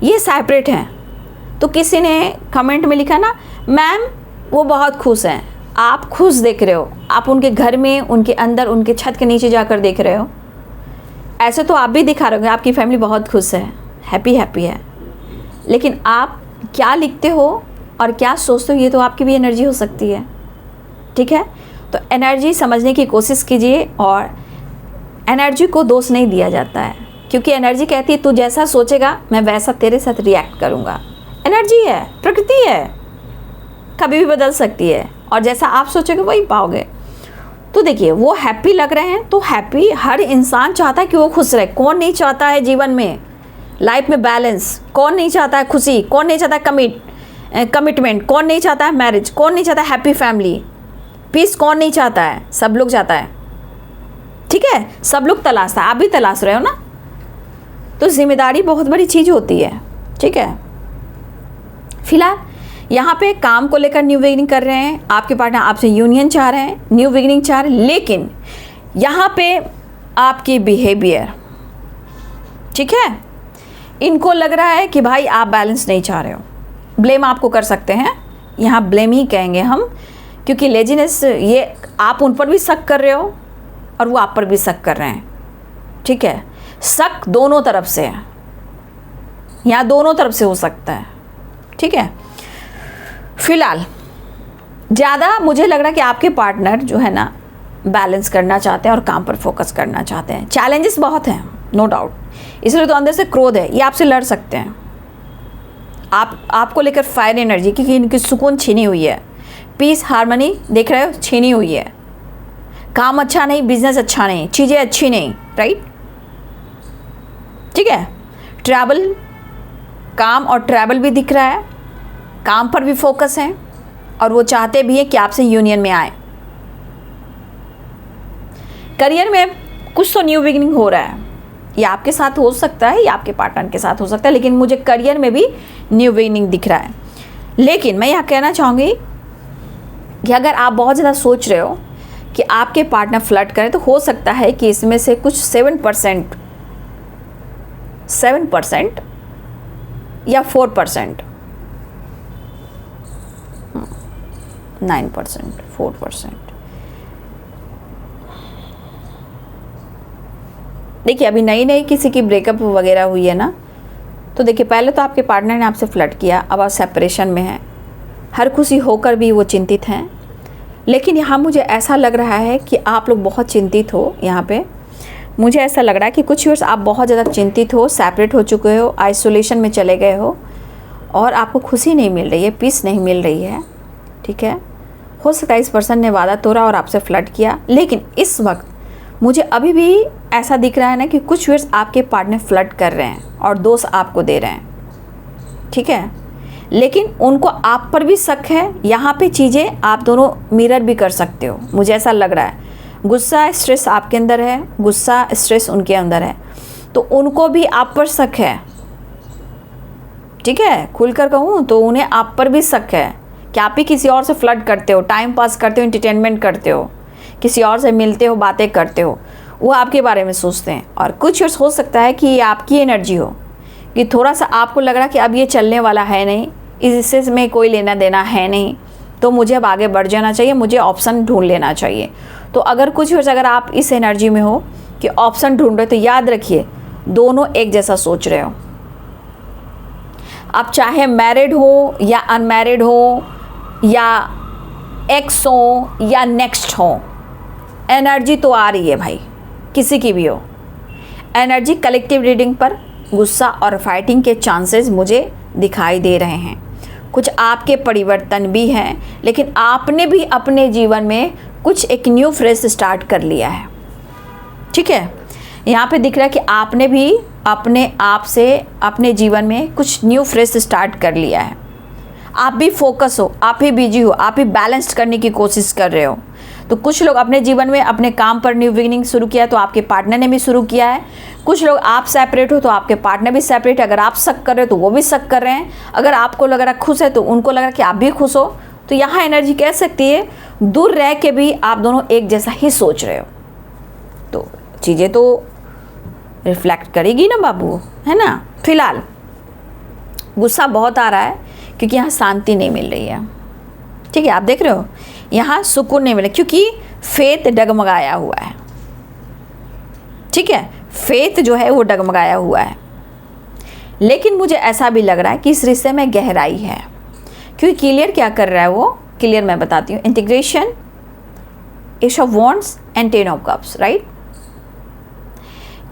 ये सेपरेट हैं। तो किसी ने कमेंट में लिखा ना, मैम वो बहुत खुश हैं, आप खुश देख रहे हो, आप उनके घर में, उनके अंदर, उनके छत के नीचे जाकर देख रहे हो, ऐसे तो आप भी दिखा रहे हो आपकी फैमिली बहुत खुश है, हैप्पी है, लेकिन आप क्या लिखते हो और क्या सोचते हो ये तो आपकी भी एनर्जी हो सकती है, ठीक है। तो एनर्जी समझने की कोशिश कीजिए, और एनर्जी को दोष नहीं दिया जाता है, क्योंकि एनर्जी कहती है तू जैसा सोचेगा मैं वैसा तेरे साथ रिएक्ट करूँगा। एनर्जी है, प्रकृति है, कभी भी बदल सकती है, और जैसा आप सोचोगे वही पाओगे। तो देखिए वो हैप्पी लग रहे हैं, तो हैप्पी, हर इंसान चाहता है कि वो खुश रहे, कौन नहीं चाहता है जीवन में, लाइफ में बैलेंस, कौन नहीं चाहता है खुशी, कौन नहीं चाहता है कमिटमेंट, कौन नहीं चाहता है मैरिज, कौन नहीं चाहता है हैप्पी फैमिली, पीस कौन नहीं चाहता है, सब लोग चाहता है, ठीक है, सब लोग तलाशता है, आप भी तलाश रहे हो ना। तो जिम्मेदारी बहुत बड़ी चीज़ होती है, ठीक है। फिलहाल यहाँ पे काम को लेकर न्यू बिगिनिंग कर रहे हैं, आपके पार्टनर आपसे यूनियन चाह रहे हैं, न्यू बिगिनिंग चाह रहे हैं, लेकिन यहाँ पे आपकी बिहेवियर, ठीक है, इनको लग रहा है कि भाई आप बैलेंस नहीं चाह रहे हो। ब्लेम आपको कर सकते हैं, यहाँ ब्लेम ही कहेंगे हम, क्योंकि लेजीनेस, ये आप उन पर भी शक कर रहे हो और वो आप पर भी शक कर रहे हैं, ठीक है। शक दोनों तरफ से है, यहाँ दोनों तरफ से हो सकता है, ठीक है। फिलहाल ज़्यादा मुझे लग रहा है कि आपके पार्टनर जो है ना बैलेंस करना चाहते हैं और काम पर फोकस करना चाहते हैं। चैलेंजेस बहुत हैं, नो डाउट, इसलिए तो अंदर से क्रोध है, ये आपसे लड़ सकते हैं, आपको लेकर फायर एनर्जी, क्योंकि इनकी सुकून छीनी हुई है, पीस हार्मनी देख रहे हो छीनी हुई है, काम अच्छा नहीं, बिजनेस अच्छा नहीं, चीज़ें अच्छी नहीं, राइट, ठीक है। ट्रैवल, काम और ट्रैवल भी दिख रहा है, काम पर भी फोकस है, और वो चाहते भी हैं कि आपसे यूनियन में आए। करियर में कुछ तो न्यू बिगिनिंग हो रहा है, ये आपके साथ हो सकता है या आपके पार्टनर के साथ हो सकता है, लेकिन मुझे करियर में भी न्यू बिगिनिंग दिख रहा है। लेकिन मैं यहाँ कहना चाहूँगी कि अगर आप बहुत ज़्यादा सोच रहे हो कि आपके पार्टनर फ्लर्ट करें, तो हो सकता है कि इसमें से कुछ 7% या 4%, 9%, 4%। देखिए अभी नई नई किसी की ब्रेकअप वगैरह हुई है ना, तो देखिए पहले तो आपके पार्टनर ने आपसे फ्लर्ट किया, अब आप सेपरेशन में हैं, हर खुशी होकर भी वो चिंतित हैं, लेकिन यहाँ मुझे ऐसा लग रहा है कि आप लोग बहुत चिंतित हो। यहाँ पे मुझे ऐसा लग रहा है कि कुछ व्यूअर्स आप बहुत ज़्यादा चिंतित हो, सेपरेट हो चुके हो, आइसोलेशन में चले गए हो और आपको खुशी नहीं मिल रही है, पीस नहीं मिल रही है। ठीक है, हो सकता है इस पर्सन ने वादा तोड़ा और आपसे फ्लर्ट किया, लेकिन इस वक्त मुझे अभी भी ऐसा दिख रहा है ना कि कुछ व्यूअर्स आपके पार्टनर फ्लर्ट कर रहे हैं और दोष आपको दे रहे हैं। ठीक है, लेकिन उनको आप पर भी शक है। यहाँ पे चीज़ें आप दोनों मिरर भी कर सकते हो, मुझे ऐसा लग रहा है। गुस्सा स्ट्रेस आपके अंदर है, गुस्सा स्ट्रेस उनके अंदर है, तो उनको भी आप पर शक है। ठीक है, खुलकर कहूँ तो उन्हें आप पर भी शक है कि आप ही किसी और से फ्लर्ट करते हो, टाइम पास करते हो, एंटरटेनमेंट करते हो, किसी और से मिलते हो, बातें करते हो, वो आपके बारे में सोचते हैं। और कुछ हो सकता है कि ये आपकी एनर्जी हो कि थोड़ा सा आपको लग रहा है कि अब ये चलने वाला है नहीं, इससे में कोई लेना देना है नहीं, तो मुझे अब आगे बढ़ जाना चाहिए, मुझे ऑप्शन ढूंढ लेना चाहिए। तो अगर कुछ अगर आप इस एनर्जी में हो कि ऑप्शन ढूंढ रहे हो, तो याद रखिए दोनों एक जैसा सोच रहे हो। आप चाहे मैरिड हो या अनमैरिड हो या एक्स हो या नेक्स्ट हो, एनर्जी तो आ रही है भाई, किसी की भी हो। एनर्जी कलेक्टिव रीडिंग पर गुस्सा और फाइटिंग के चांसेस मुझे दिखाई दे रहे हैं। कुछ आपके परिवर्तन भी हैं, लेकिन आपने भी अपने जीवन में कुछ एक न्यू फ्रेश स्टार्ट कर लिया है। ठीक है, यहाँ पे दिख रहा है कि आपने भी अपने आप से अपने जीवन में कुछ न्यू फ्रेश स्टार्ट कर लिया है। आप भी फोकस हो, आप ही बिजी हो, आप ही बैलेंस्ड करने की कोशिश कर रहे हो। तो कुछ लोग अपने जीवन में अपने काम पर न्यू बिगिनिंग शुरू किया है, तो आपके पार्टनर ने भी शुरू किया है। कुछ लोग आप सेपरेट हो तो आपके पार्टनर भी सेपरेट है। अगर आप शक कर रहे हो तो वो भी शक कर रहे हैं। अगर आपको लग रहा है खुश है तो उनको लग रहा है कि आप भी खुश हो। तो यहाँ एनर्जी कह सकती है दूर रह के भी आप दोनों एक जैसा ही सोच रहे हो। तो चीज़ें तो रिफ्लेक्ट करेगी ना बाबू, है ना। फिलहाल गुस्सा बहुत आ रहा है क्योंकि यहाँ शांति नहीं मिल रही है। ठीक है, आप देख रहे हो यहाँ सुकून नहीं मिला क्योंकि फेथ डगमगाया हुआ है। ठीक है, फेथ जो है वो डगमगाया हुआ है। लेकिन मुझे ऐसा भी लग रहा है कि इस रिश्ते में गहराई है, क्योंकि क्लियर क्या कर रहा है वो क्लियर मैं बताती हूँ। Integration, S of wands and 10 of cups, right.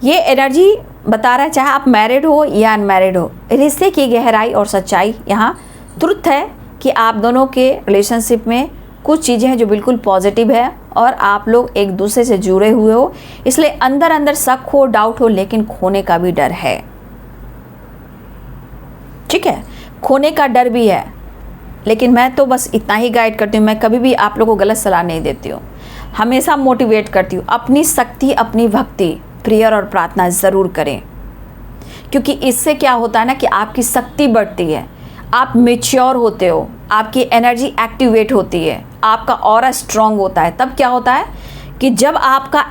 ये एनर्जी बता रहा है चाहे आप मैरिड हो या अनमैरिड हो, रिश्ते की गहराई और सच्चाई यहाँ ट्रुथ है कि आप दोनों के रिलेशनशिप में कुछ चीज़ें हैं जो बिल्कुल पॉजिटिव है और आप लोग एक दूसरे से जुड़े हुए हो। इसलिए अंदर अंदर शक हो, डाउट हो, लेकिन खोने का भी डर है। ठीक है, खोने का डर भी है। लेकिन मैं तो बस इतना ही गाइड करती हूँ, मैं कभी भी आप लोगों को गलत सलाह नहीं देती हूँ, हमेशा मोटिवेट करती हूँ। अपनी शक्ति, अपनी भक्ति, प्रेयर और प्रार्थना ज़रूर करें, क्योंकि इससे क्या होता है ना कि आपकी शक्ति बढ़ती है, आप मैच्योर होते हो, आपकी एनर्जी एक्टिवेट होती है, आपका ऑरा स्ट्रांग होता है। तब क्या होता है कि जब आपका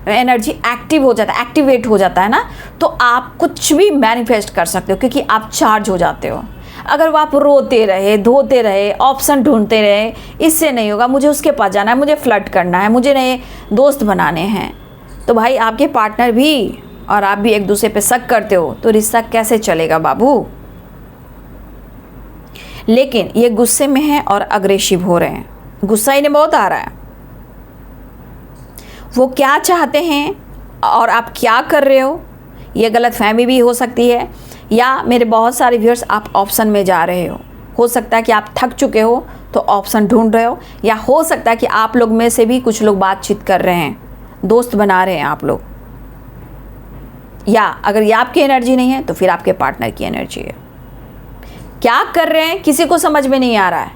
एनर्जी एक्टिव हो जाता है, एक्टिवेट हो जाता है ना, तो आप कुछ भी मैनिफेस्ट कर सकते हो, क्योंकि आप चार्ज हो जाते हो। अगर वो आप रोते रहे, धोते रहे, ऑप्शन ढूंढते रहे, इससे नहीं होगा, मुझे उसके पास जाना है, मुझे फ्लर्ट करना है, मुझे नए दोस्त बनाने हैं, तो भाई आपके पार्टनर भी और आप भी एक दूसरे पे शक करते हो, तो रिश्ता कैसे चलेगा बाबू। लेकिन ये गुस्से में है और अग्रेसिव हो रहे हैं, गुस्सा इन्हें बहुत आ रहा है। वो क्या चाहते हैं और आप क्या कर रहे हो, ये गलतफहमी भी हो सकती है। या मेरे बहुत सारे व्यूअर्स आप ऑप्शन में जा रहे हो सकता है कि आप थक चुके हो तो ऑप्शन ढूंढ रहे हो, या हो सकता है कि आप लोग में से भी कुछ लोग बातचीत कर रहे हैं, दोस्त बना रहे हैं आप लोग। या अगर ये आपकी एनर्जी नहीं है तो फिर आपके पार्टनर की एनर्जी है। क्या कर रहे हैं किसी को समझ में नहीं आ रहा है,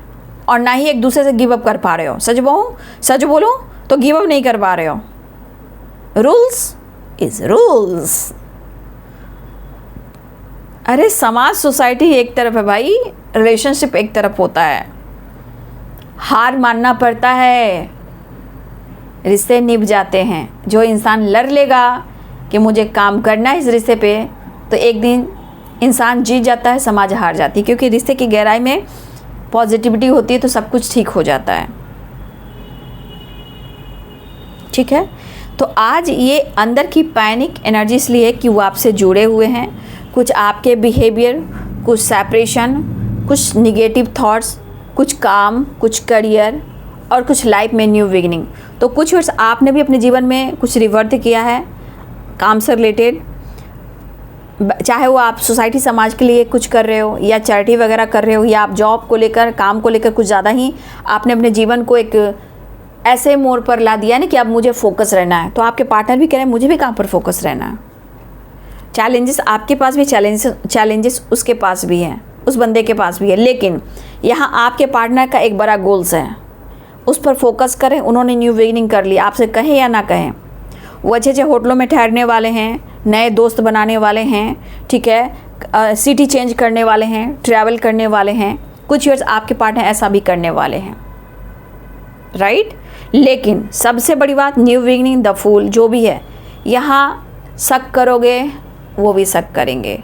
और ना ही एक दूसरे से गिव अप कर पा रहे हो। सच बोलो तो गिव अप नहीं कर पा रहे हो। Rules is rules. अरे समाज, सोसाइटी एक तरफ है भाई, रिलेशनशिप एक तरफ होता है। हार मानना पड़ता है, रिश्ते निभ जाते हैं। जो इंसान लड़ लेगा कि मुझे काम करना है इस रिश्ते पे, तो एक दिन इंसान जीत जाता है, समाज हार जाती है, क्योंकि रिश्ते की गहराई में पॉजिटिविटी होती है तो सब कुछ ठीक हो जाता है। ठीक है, तो आज ये अंदर की पैनिक एनर्जी इसलिए कि वो आपसे जुड़े हुए हैं। कुछ आपके बिहेवियर, कुछ सेपरेशन, कुछ निगेटिव थॉट्स, कुछ काम, कुछ करियर और कुछ लाइफ में न्यू बिगिनिंग। तो कुछ वर्ष आपने भी अपने जीवन में कुछ रिवर्ट किया है काम से रिलेटेड, चाहे वो आप सोसाइटी समाज के लिए कुछ कर रहे हो या चैरिटी वगैरह कर रहे हो, या आप जॉब को लेकर काम को लेकर कुछ ज़्यादा ही आपने अपने जीवन को एक ऐसे मोड़ पर ला दिया ना कि अब मुझे फोकस रहना है। तो आपके पार्टनर भी कह रहे हैं मुझे भी काम पर फोकस रहना है। चैलेंजेस आपके पास भी चैलेंजेस उसके पास भी हैं, उस बंदे के पास भी है, लेकिन यहाँ आपके पार्टनर का एक बड़ा गोल्स है, उस पर फोकस करें। उन्होंने न्यू बिगिनिंग कर ली, आपसे कहें या ना कहें। वो अच्छे अच्छे होटलों में ठहरने वाले हैं, नए दोस्त बनाने वाले हैं, ठीक है, सिटी चेंज करने वाले हैं, ट्रैवल करने वाले हैं। कुछ ईयर्स आपके पार्टनर ऐसा भी करने वाले हैं, राइट। लेकिन सबसे बड़ी बात, न्यू बिगिनिंग, द फूल जो भी है, यहाँ शक करोगे वो भी शक करेंगे।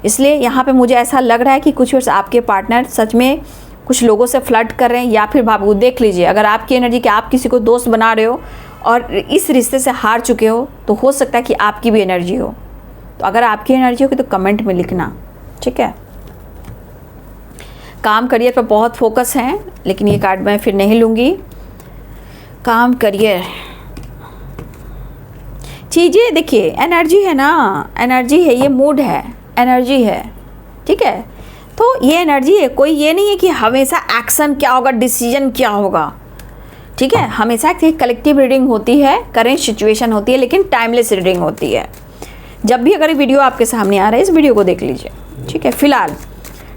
इसलिए यहाँ पे मुझे ऐसा लग रहा है कि कुछ ईयर्स आपके पार्टनर सच में कुछ लोगों से फ्लर्ट कर रहे हैं, या फिर बाबू देख लीजिए, अगर आपकी एनर्जी कि आप किसी को दोस्त बना रहे हो और इस रिश्ते से हार चुके हो, तो हो सकता है कि आपकी भी एनर्जी हो। तो अगर आपकी एनर्जी होगी तो कमेंट में लिखना, ठीक है। काम करियर पर बहुत फोकस है, लेकिन ये कार्ड मैं फिर नहीं लूँगी। काम करियर चीज़ें देखिए, एनर्जी है ना, एनर्जी है, ये मूड है, एनर्जी है, ठीक है। तो ये एनर्जी है, कोई ये नहीं है कि हमेशा एक्शन क्या होगा, डिसीजन क्या होगा, ठीक है। हमेशा एक कलेक्टिव रीडिंग होती है, करेंट सिचुएशन होती है, लेकिन टाइमलेस रीडिंग होती है। जब भी अगर वीडियो आपके सामने आ रहा है, इस वीडियो को देख लीजिए, ठीक है। फिलहाल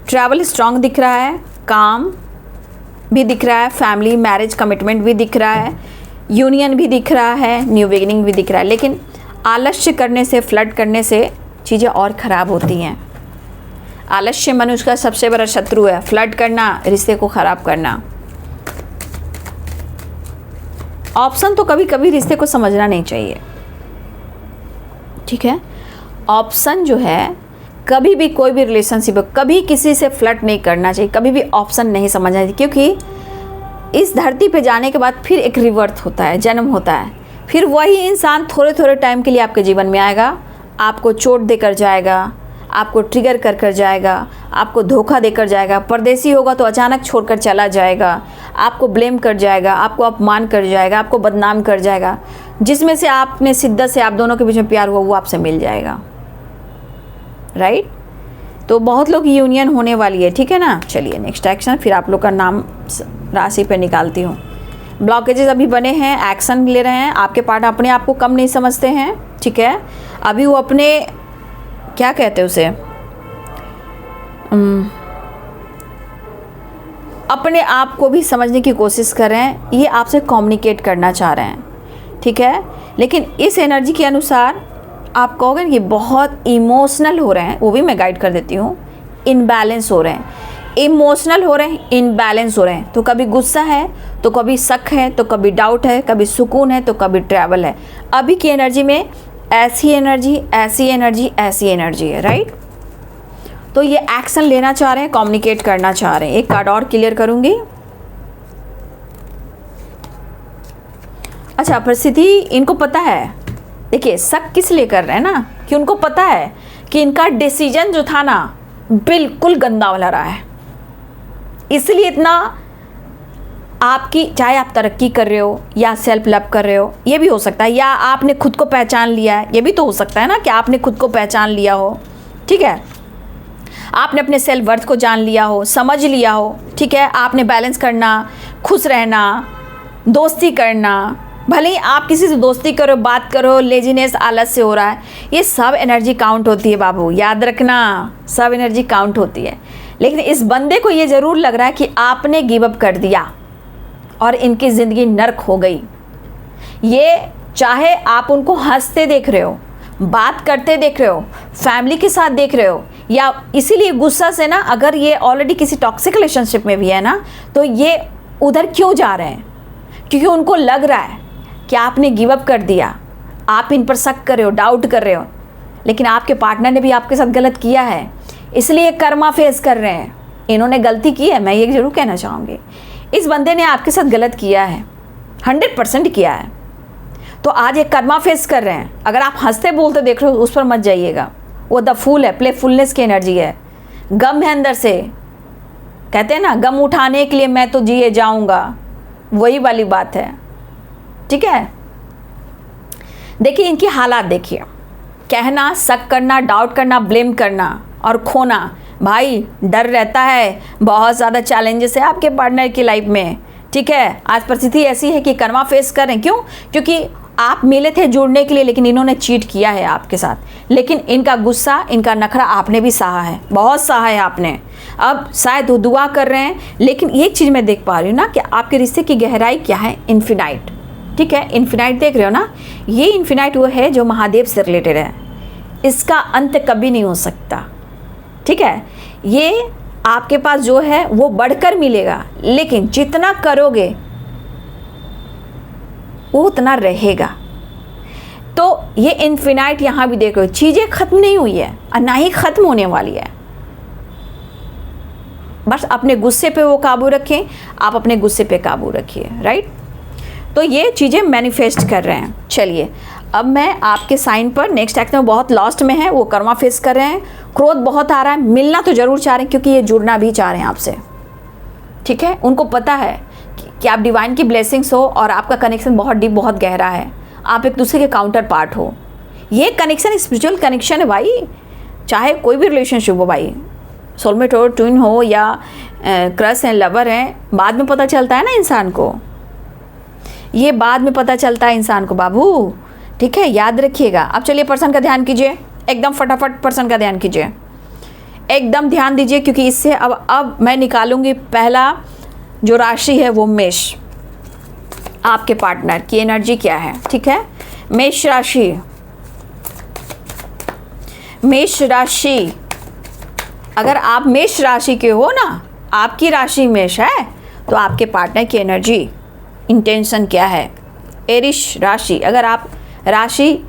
ट्रैवल स्ट्रांग दिख रहा है, काम भी दिख रहा है, फैमिली मैरिज कमिटमेंट भी दिख रहा है, यूनियन भी दिख रहा है, न्यू बिगिनिंग भी दिख रहा है। लेकिन आलस्य करने से, फ्लर्ट करने से चीज़ें और ख़राब होती हैं। आलस्य मनुष्य का सबसे बड़ा शत्रु है, फ्लर्ट करना, रिश्ते को ख़राब करना। ऑप्शन तो कभी कभी रिश्ते को समझना नहीं चाहिए, ठीक है। ऑप्शन जो है, कभी भी कोई भी रिलेशनशिप, कभी किसी से फ्लर्ट नहीं करना चाहिए, कभी भी ऑप्शन नहीं समझना चाहिए, क्योंकि इस धरती पे जाने के बाद फिर एक रिवर्थ होता है, जन्म होता है। फिर वही इंसान थोड़े थोड़े टाइम के लिए आपके जीवन में आएगा, आपको चोट देकर जाएगा, आपको ट्रिगर कर जाएगा, आपको धोखा देकर जाएगा। परदेसी होगा तो अचानक छोड़कर चला जाएगा, आपको ब्लेम कर जाएगा, आपको अपमान कर जाएगा, आपको बदनाम कर जाएगा। जिसमें से आपने शिद्दत से आप दोनों के बीच में प्यार हुआ, वो आपसे मिल जाएगा, राइट। तो बहुत लोग यूनियन होने वाली है, ठीक है ना। चलिए नेक्स्ट एक्शन, फिर आप लोग का नाम राशि पे निकालती हूँ। ब्लॉकेजेस अभी बने हैं, एक्शन ले रहे हैं, आपके पार्टनर अपने आप को कम नहीं समझते हैं, ठीक है। अभी वो अपने क्या कहते हैं उसे, अपने आप को भी समझने की कोशिश कर रहे हैं, ये आपसे कम्युनिकेट करना चाह रहे हैं, ठीक है। लेकिन इस एनर्जी के अनुसार आप कहोगे कि बहुत इमोशनल हो रहे हैं, वो भी मैं गाइड कर देती हूँ। इनबैलेंस हो रहे हैं, इमोशनल हो रहे हैं, इनबैलेंस हो रहे हैं। तो कभी गुस्सा है, तो कभी शक है, तो कभी डाउट है, कभी सुकून है, तो कभी ट्रैवल है। अभी की एनर्जी में ऐसी एनर्जी, ऐसी एनर्जी, ऐसी एनर्जी है, राइट। तो ये एक्शन लेना चाह रहे हैं, कम्युनिकेट करना चाह रहे हैं। एक कार्ड और क्लियर करूंगी। अच्छा, परिस्थिति इनको पता है, देखिए शक किस लिए कर रहे हैं ना, कि उनको पता है कि इनका डिसीजन जो था ना बिल्कुल गंदा वाला रहा है, इसलिए इतना आपकी, चाहे आप तरक्की कर रहे हो या सेल्फ लव कर रहे हो, ये भी हो सकता है, या आपने खुद को पहचान लिया है, ये भी तो हो सकता है ना कि आपने खुद को पहचान लिया हो, ठीक है। आपने अपने सेल्फ वर्थ को जान लिया हो, समझ लिया हो, ठीक है। आपने बैलेंस करना, खुश रहना, दोस्ती करना, भले ही आप किसी से दोस्ती करो, बात करो, लेजीनेस, आलस से हो रहा है, ये सब एनर्जी काउंट होती है बाबू, याद रखना, सब एनर्जी काउंट होती है। लेकिन इस बंदे को ये ज़रूर लग रहा है कि आपने गिव अप कर दिया और इनकी ज़िंदगी नर्क हो गई। ये चाहे आप उनको हंसते देख रहे हो, बात करते देख रहे हो, फैमिली के साथ देख रहे हो, या इसीलिए गुस्सा से ना, अगर ये ऑलरेडी किसी टॉक्सिक रिलेशनशिप में भी है ना, तो ये उधर क्यों जा रहे हैं, क्योंकि उनको लग रहा है कि आपने गिव अप कर दिया, आप इन पर शक कर रहे हो, डाउट कर रहे हो। लेकिन आपके पार्टनर ने भी आपके साथ गलत किया है, इसलिए कर्मा फेस कर रहे हैं। इन्होंने गलती की है, मैं ये ज़रूर कहना चाहूँगी, इस बंदे ने आपके साथ गलत किया है, 100% किया है। तो आज एक कर्मा फेस कर रहे हैं। अगर आप हंसते बोलते देख रहे हो, उस पर मत जाइएगा। वो द फूल है, प्लेफुलनेस की एनर्जी है, गम है अंदर से। कहते हैं ना, गम उठाने के लिए मैं तो जिए जाऊँगा, वही वाली बात है, ठीक है। देखिए इनकी हालात देखिए, कहना, शक करना, डाउट करना, ब्लेम करना और खोना। भाई डर रहता है, बहुत ज़्यादा चैलेंजेस है आपके पार्टनर की लाइफ में, ठीक है। आज परिस्थिति ऐसी है कि कर्मा फेस करें, क्यों? क्योंकि आप मिले थे जुड़ने के लिए, लेकिन इन्होंने चीट किया है आपके साथ। लेकिन इनका गुस्सा, इनका नखरा आपने भी सहा है, बहुत सहा है आपने। अब शायद वो दुआ कर रहे हैं, लेकिन एक चीज़ मैं देख पा रही हूँ ना कि आपके रिश्ते की गहराई क्या है, इन्फिनाइट, ठीक है। इन्फिनाइट देख रहे हो ना, ये इन्फिनाइट वो है जो महादेव से रिलेटेड है। इसका अंत कभी नहीं हो सकता, ठीक है। ये आपके पास जो है वो बढ़कर मिलेगा, लेकिन जितना करोगे वो उतना रहेगा। तो ये इन्फिनाइट यहाँ भी देखो, चीज़ें खत्म नहीं हुई है और ना ही खत्म होने वाली है। बस अपने गुस्से पे वो काबू रखें, आप अपने गुस्से पे काबू रखिए, राइट। तो ये चीज़ें मैनिफेस्ट कर रहे हैं। चलिए अब मैं आपके साइन पर नेक्स्ट एक्ट में बहुत लास्ट में है, वो कर्मा फेस कर रहे हैं, क्रोध बहुत आ रहा है, मिलना तो ज़रूर चाह रहे हैं क्योंकि ये जुड़ना भी चाह रहे हैं आपसे, ठीक है। उनको पता है कि आप डिवाइन की ब्लेसिंग्स हो और आपका कनेक्शन बहुत डीप, बहुत गहरा है, आप एक दूसरे के काउंटर पार्ट हो। ये कनेक्शन स्पिरिचुअल कनेक्शन है भाई, चाहे कोई भी रिलेशनशिप हो भाई, सोलमेट हो, ट्विन हो या क्रश हैं, लवर हैं, बाद में पता चलता है ना इंसान को, ये बाद में पता चलता है इंसान को बाबू, ठीक है, याद रखिएगा। अब चलिए पर्सन का ध्यान कीजिए, एकदम फटाफट पर्सन का ध्यान कीजिए, एकदम ध्यान दीजिए, क्योंकि इससे अब मैं निकालूंगी पहला जो राशि है वो मेष। आपके पार्टनर की एनर्जी क्या है, ठीक है। मेष राशि, मेष राशि, अगर आप मेष राशि के हो ना, आपकी राशि मेष है, तो आपके पार्टनर की एनर्जी, इंटेंशन क्या है। एरिश राशि, अगर आप राशि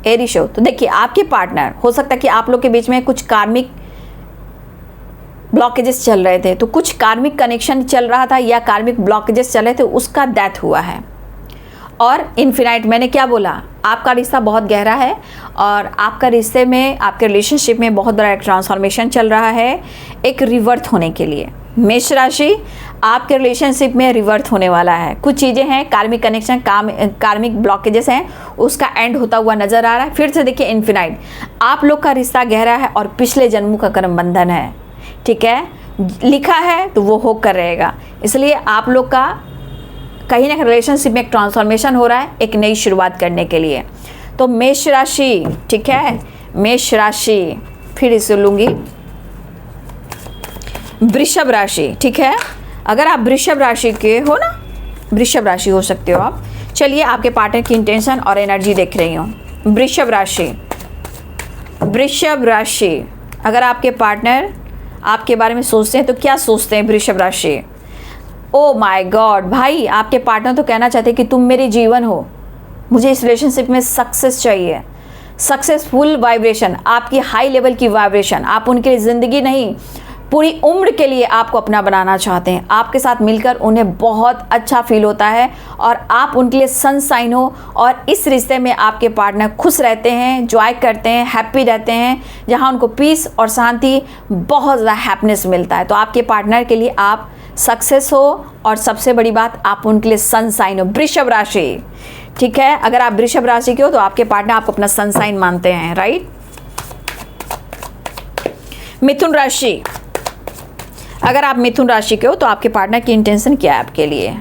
एरिश हो तो देखिए आपके पार्टनर, हो सकता है कि आप लोग के बीच में कुछ कार्मिक ब्लॉकेजेस चल रहे थे, तो कुछ कार्मिक कनेक्शन चल रहा था या कार्मिक ब्लॉकेजेस चल रहे थे, उसका डेथ हुआ है। और इन्फिनाइट, मैंने क्या बोला, आपका रिश्ता बहुत गहरा है और आपका रिश्ते में, आपके रिलेशनशिप में बहुत बड़ा एक ट्रांसफॉर्मेशन चल रहा है, एक रिवर्थ होने के लिए। मेष राशि, आपके रिलेशनशिप में रिवर्थ होने वाला है। कुछ चीज़ें हैं, कार्मिक कनेक्शन, कार्मिक ब्लॉकेजेस हैं, उसका एंड होता हुआ नजर आ रहा है। फिर से देखिए इन्फिनाइट, आप लोग का रिश्ता गहरा है और पिछले जन्मों का कर्म बंधन है, ठीक है। लिखा है तो वो होकर रहेगा, इसलिए आप लोग का कहीं ना कहीं रिलेशनशिप में एक ट्रांसफॉर्मेशन हो रहा है, एक नई शुरुआत करने के लिए। तो मेष राशि, ठीक है, मेष राशि। फिर इसे लूँगी वृषभ राशि, ठीक है। अगर आप वृषभ राशि के हो ना, वृषभ राशि हो सकते हो आप। चलिए आपके पार्टनर की इंटेंशन और एनर्जी देख रही हूँ। वृषभ राशि, वृषभ राशि, अगर आपके पार्टनर आपके बारे में सोचते हैं तो क्या सोचते हैं वृषभ राशि? ओ माय गॉड भाई, आपके पार्टनर तो कहना चाहते हैं कि तुम मेरे जीवन हो, मुझे इस रिलेशनशिप में सक्सेस चाहिए, सक्सेसफुल वाइब्रेशन, आपकी हाई लेवल की वाइब्रेशन। आप उनके लिए ज़िंदगी नहीं, पूरी उम्र के लिए आपको अपना बनाना चाहते हैं। आपके साथ मिलकर उन्हें बहुत अच्छा फील होता है और आप उनके लिए सनशाइन हो, और इस रिश्ते में आपके पार्टनर खुश रहते हैं, जॉय करते हैं, हैप्पी रहते हैं, जहां उनको पीस और शांति, बहुत ज़्यादा हैप्पीनेस मिलता है। तो आपके पार्टनर के लिए आप सक्सेस हो और सबसे बड़ी बात, आप उनके लिए सनशाइन हो। वृषभ राशि, ठीक है, अगर आप वृषभ राशि के हो तो आपके पार्टनर आपको अपना सनशाइन मानते हैं, राइट। मिथुन राशि, अगर आप मिथुन राशि के हो तो आपके पार्टनर की इंटेंशन क्या है आपके लिए?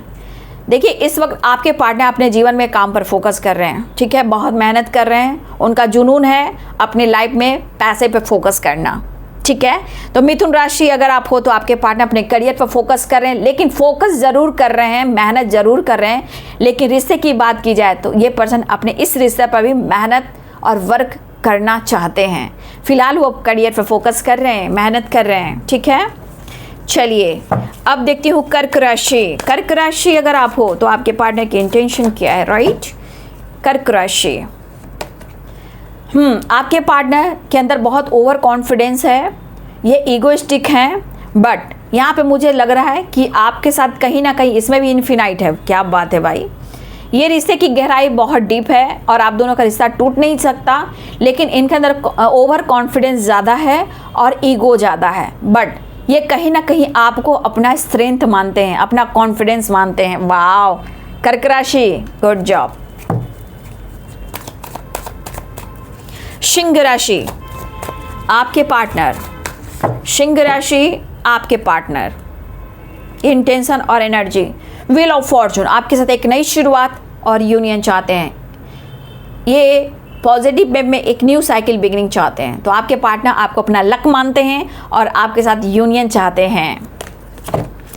देखिए इस वक्त आपके पार्टनर अपने जीवन में काम पर फोकस कर रहे हैं, ठीक है, बहुत मेहनत कर रहे हैं, उनका जुनून है अपनी लाइफ में पैसे पे फोकस करना, ठीक है। तो मिथुन राशि अगर आप हो तो आपके पार्टनर अपने करियर पर फोकस कर रहे हैं, लेकिन फोकस ज़रूर कर रहे हैं, मेहनत ज़रूर कर रहे हैं, लेकिन रिश्ते की बात की जाए तो ये पर्सन अपने इस रिश्ते पर भी मेहनत और वर्क करना चाहते हैं। फिलहाल वो करियर पर फोकस कर रहे हैं, मेहनत कर रहे हैं, ठीक है। चलिए अब देखती हूँ कर्क राशि। कर्क राशि अगर आप हो तो आपके पार्टनर की इंटेंशन क्या है, राइट। कर्क राशि, आपके पार्टनर के अंदर बहुत ओवर कॉन्फिडेंस है, ये ईगोइस्टिक हैं, बट यहाँ पे मुझे लग रहा है कि आपके साथ कहीं ना कहीं इसमें भी इन्फिनाइट है। क्या बात है भाई, ये रिश्ते की गहराई बहुत डीप है और आप दोनों का रिश्ता टूट नहीं सकता, लेकिन इनके अंदर ओवर कॉन्फिडेंस ज़्यादा है और ईगो ज़्यादा है, बट ये कहीं ना कहीं आपको अपना स्ट्रेंथ मानते हैं, अपना कॉन्फिडेंस मानते हैं। वाओ, कर्क राशि, गुड जॉब। सिंह राशि, आपके पार्टनर, सिंह राशि आपके पार्टनर, इंटेंशन और एनर्जी, व्हील ऑफ फॉर्चून, आपके साथ एक नई शुरुआत और यूनियन चाहते हैं। ये पॉजिटिव वे में एक न्यू साइकिल बिगिनिंग चाहते हैं। तो आपके पार्टनर आपको अपना लक मानते हैं और आपके साथ यूनियन चाहते हैं।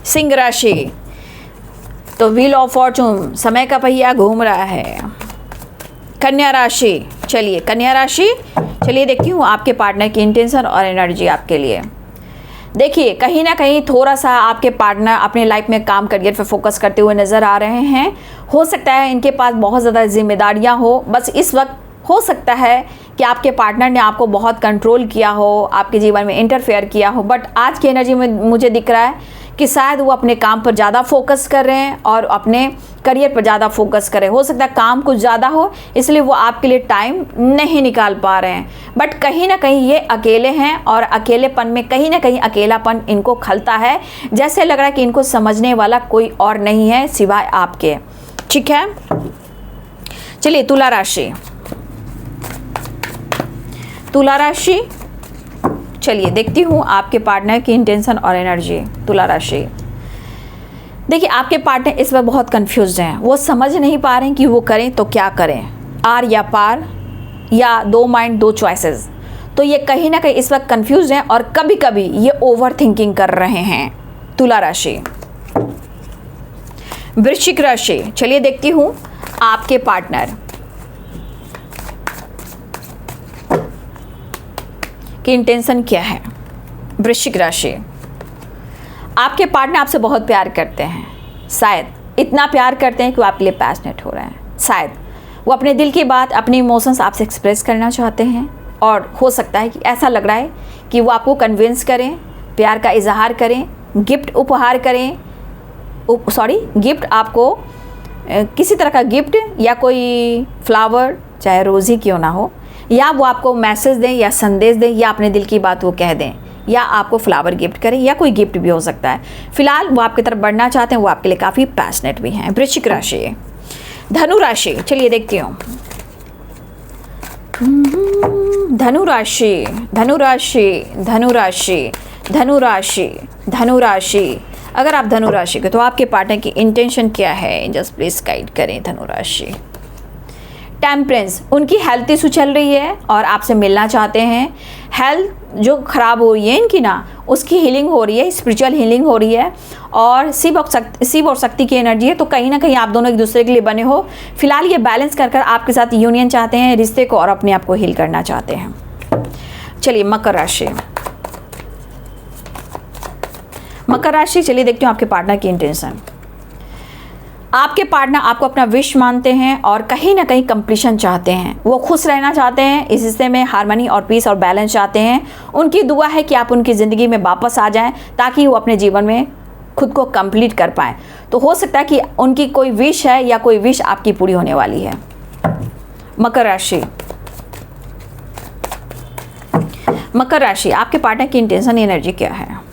सिंह राशि, तो व्हील ऑफ फॉर्चून, समय का पहिया घूम रहा है। कन्या राशि, चलिए कन्या राशि, चलिए देखती हूँ आपके पार्टनर की इंटेंशन और एनर्जी आपके लिए। देखिए कहीं ना कहीं थोड़ा सा आपके पार्टनर अपने लाइफ में काम करियर पे फोकस करते हुए नज़र आ रहे हैं। हो सकता है इनके पास बहुत ज़्यादा जिम्मेदारियां हो। बस इस वक्त हो सकता है कि आपके पार्टनर ने आपको बहुत कंट्रोल किया हो, आपके जीवन में इंटरफेयर किया हो। बट आज की एनर्जी में मुझे दिख रहा है कि शायद वो अपने काम पर ज़्यादा फोकस कर रहे हैं और अपने करियर पर ज़्यादा फोकस करें। हो सकता है काम कुछ ज़्यादा हो, इसलिए वो आपके लिए टाइम नहीं निकाल पा रहे हैं। बट कहीं ना कहीं ये अकेले हैं और अकेलेपन में कहीं ना कहीं अकेलापन इनको खलता है। जैसे लग रहा है कि इनको समझने वाला कोई और नहीं है सिवाय आपके। ठीक है, चलिए तुला राशि, तुला राशि, चलिए देखती हूँ आपके पार्टनर की इंटेंशन और एनर्जी। तुला राशि, देखिए आपके पार्टनर इस वक्त बहुत कंफ्यूज्ड हैं। वो समझ नहीं पा रहे हैं कि वो करें तो क्या करें, आर या पार या दो माइंड दो चॉइसेस। तो ये कहीं ना कहीं इस वक्त कंफ्यूज हैं और कभी कभी ये ओवर थिंकिंग कर रहे हैं। तुला राशि। वृश्चिक राशि, चलिए देखती हूँ आपके पार्टनर की इंटेंशन क्या है। वृश्चिक राशि, आपके पार्टनर आपसे बहुत प्यार करते हैं। शायद इतना प्यार करते हैं कि वो आपके लिए पैशनेट हो रहे हैं। शायद वो अपने दिल की बात, अपने इमोशंस आपसे एक्सप्रेस करना चाहते हैं। और हो सकता है कि ऐसा लग रहा है कि वो आपको कन्विंस करें, प्यार का इजहार करें, गिफ्ट उपहार करें, गिफ्ट आपको किसी तरह का गिफ्ट या कोई फ्लावर, चाहे रोज़ ही क्यों ना हो, या वो आपको मैसेज दें या संदेश दें या अपने दिल की बात वो कह दें, या आपको फ्लावर गिफ्ट करें या कोई गिफ्ट भी हो सकता है। फिलहाल वो आपकी तरफ बढ़ना चाहते हैं, वो आपके लिए काफ़ी पैशनेट भी हैं। वृश्चिक राशि। धनु राशि, चलिए देखती हूँ धनु राशि, धनु राशि, धनु राशि, धनु राशि, धनु राशि। अगर आप धनु राशि के तो आपके पार्टनर की इंटेंशन क्या है, जस्ट प्लीज गाइड करें। धनु राशि। टेम्परेंस, उनकी हेल्थ इशू चल रही है और आपसे मिलना चाहते हैं। हेल्थ जो ख़राब हो रही है इनकी ना, उसकी हीलिंग हो रही है, स्पिरिचुअल हीलिंग हो रही है और शिव और शक्ति की एनर्जी है। तो कहीं ना कहीं आप दोनों एक दूसरे के लिए बने हो। फिलहाल ये बैलेंस कर आपके साथ यूनियन चाहते हैं, रिश्ते को और अपने आप को हील करना चाहते हैं। चलिए मकर राशि। मकर राशि, चलिए देखती हूँ आपके पार्टनर की इंटेंशन। आपके पार्टनर आपको अपना विश मानते हैं और कहीं ना कहीं कंप्लीशन चाहते हैं। वो खुश रहना चाहते हैं, इस हिस्से में हार्मनी और पीस और बैलेंस चाहते हैं। उनकी दुआ है कि आप उनकी ज़िंदगी में वापस आ जाएं ताकि वो अपने जीवन में खुद को कंप्लीट कर पाएं। तो हो सकता है कि उनकी कोई विश है या कोई विश आपकी पूरी होने वाली है। मकर राशि। मकर राशि, आपके पार्टनर की इंटेंशन एनर्जी क्या है।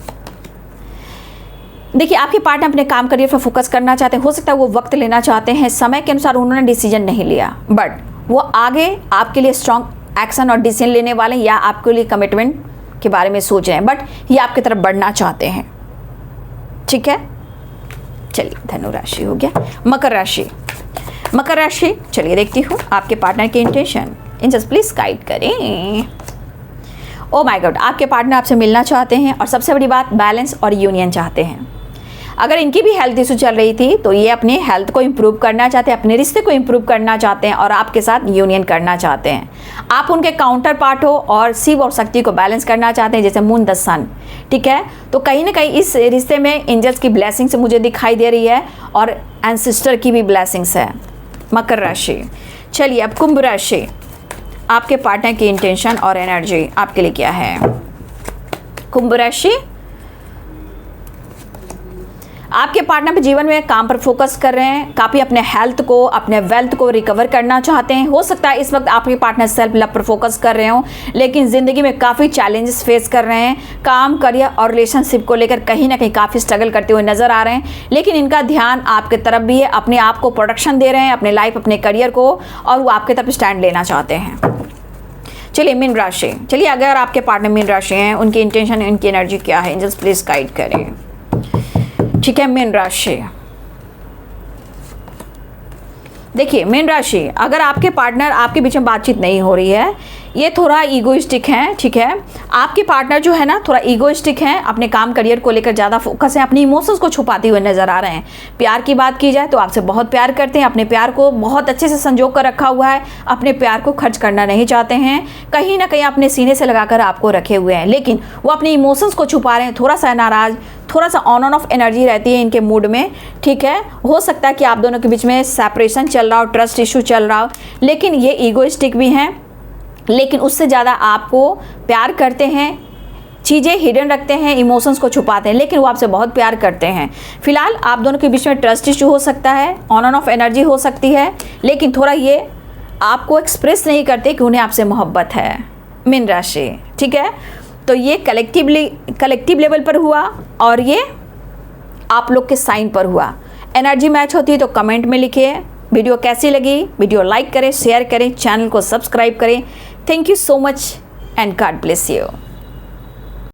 देखिए आपके पार्टनर अपने काम करियर पर फोकस करना चाहते हैं। हो सकता है वो वक्त लेना चाहते हैं, समय के अनुसार उन्होंने डिसीजन नहीं लिया, बट वो आगे आपके लिए स्ट्रॉन्ग एक्शन और डिसीजन लेने वाले या आपके लिए कमिटमेंट के बारे में सोच रहे हैं, बट ये आपकी तरफ बढ़ना चाहते हैं। ठीक है, चलिए धनु राशि हो गया। मकर राशि। मकर राशि, चलिए देखती हूँ आपके पार्टनर की इंटेंशन। जस्ट प्लीज गाइड करें। ओ माय गॉड, आपके पार्टनर आपसे मिलना चाहते हैं और सबसे बड़ी बात बैलेंस और यूनियन चाहते हैं। अगर इनकी भी हेल्थ इशू चल रही थी तो ये अपने हेल्थ को इम्प्रूव करना चाहते हैं, अपने रिश्ते को इम्प्रूव करना चाहते हैं और आपके साथ यूनियन करना चाहते हैं। आप उनके काउंटर पार्ट हो और शिव और शक्ति को बैलेंस करना चाहते हैं, जैसे मून द सन। ठीक है, तो कहीं ना कहीं इस रिश्ते में एंजल्स की ब्लेसिंग्स मुझे दिखाई दे रही है और एंसेस्टर की भी ब्लेसिंग्स है। मकर राशि। चलिए अब कुंभ राशि। आपके पार्टनर की इंटेंशन और एनर्जी आपके लिए क्या है। कुंभ राशि। आपके पार्टनर पे जीवन में काम पर फोकस कर रहे हैं, काफ़ी अपने हेल्थ को, अपने वेल्थ को रिकवर करना चाहते हैं। हो सकता है इस वक्त आपके पार्टनर सेल्फ लव पर फोकस कर रहे हो, लेकिन ज़िंदगी में काफ़ी चैलेंजेस फेस कर रहे हैं। काम, करियर और रिलेशनशिप को लेकर कहीं ना कहीं काफ़ी स्ट्रगल करते हुए नजर आ रहे हैं, लेकिन इनका ध्यान आपके तरफ भी है। अपने आप को प्रोटेक्शन दे रहे हैं, अपने लाइफ, अपने करियर को, और वो आपके तरफ स्टैंड लेना चाहते हैं। चलिए मीन राशि, चलिए अगर आपके पार्टनर मीन राशि हैं, उनकी इंटेंशन, उनकी एनर्जी क्या है, एंजल्स प्लीज गाइड करें। ठीक है, मीन राशि, देखिए मीन राशि, अगर आपके पार्टनर, आपके बीच में बातचीत नहीं हो रही है, ये थोड़ा ईगोइस्टिक हैं। ठीक है, आपके पार्टनर जो है ना थोड़ा ईगोइस्टिक हैं, अपने काम, करियर को लेकर ज़्यादा फोकस है, अपनी इमोशंस को छुपाते हुए नजर आ रहे हैं। प्यार की बात की जाए तो आपसे बहुत प्यार करते हैं, अपने प्यार को बहुत अच्छे से संजो कर रखा हुआ है, अपने प्यार को खर्च करना नहीं चाहते हैं, कहीं ना कहीं अपने सीने से लगाकर आपको रखे हुए हैं, लेकिन वो अपने इमोशंस को छुपा रहे हैं। थोड़ा सा नाराज, थोड़ा सा ऑन ऑफ एनर्जी रहती है इनके मूड में। ठीक है, हो सकता है कि आप दोनों के बीच में सेपरेशन चल रहा हो, ट्रस्ट इशू चल रहा हो, लेकिन ये ईगोइस्टिक भी हैं, लेकिन उससे ज़्यादा आपको प्यार करते हैं, चीज़ें हिडन रखते हैं, इमोशंस को छुपाते हैं, लेकिन वो आपसे बहुत प्यार करते हैं। फिलहाल आप दोनों के बीच में ट्रस्ट इशू हो सकता है, ऑन ऑफ एनर्जी हो सकती है, लेकिन थोड़ा ये आपको एक्सप्रेस नहीं करते कि उन्हें आपसे मोहब्बत है। मीन राशि, ठीक है, तो ये कलेक्टिव लेवल पर हुआ और ये आप लोग के साइन पर हुआ। एनर्जी मैच होती है तो कमेंट में लिखिए। वीडियो कैसी लगी, वीडियो लाइक करें, शेयर करें, चैनल को सब्सक्राइब करें। Thank you so much and God bless you.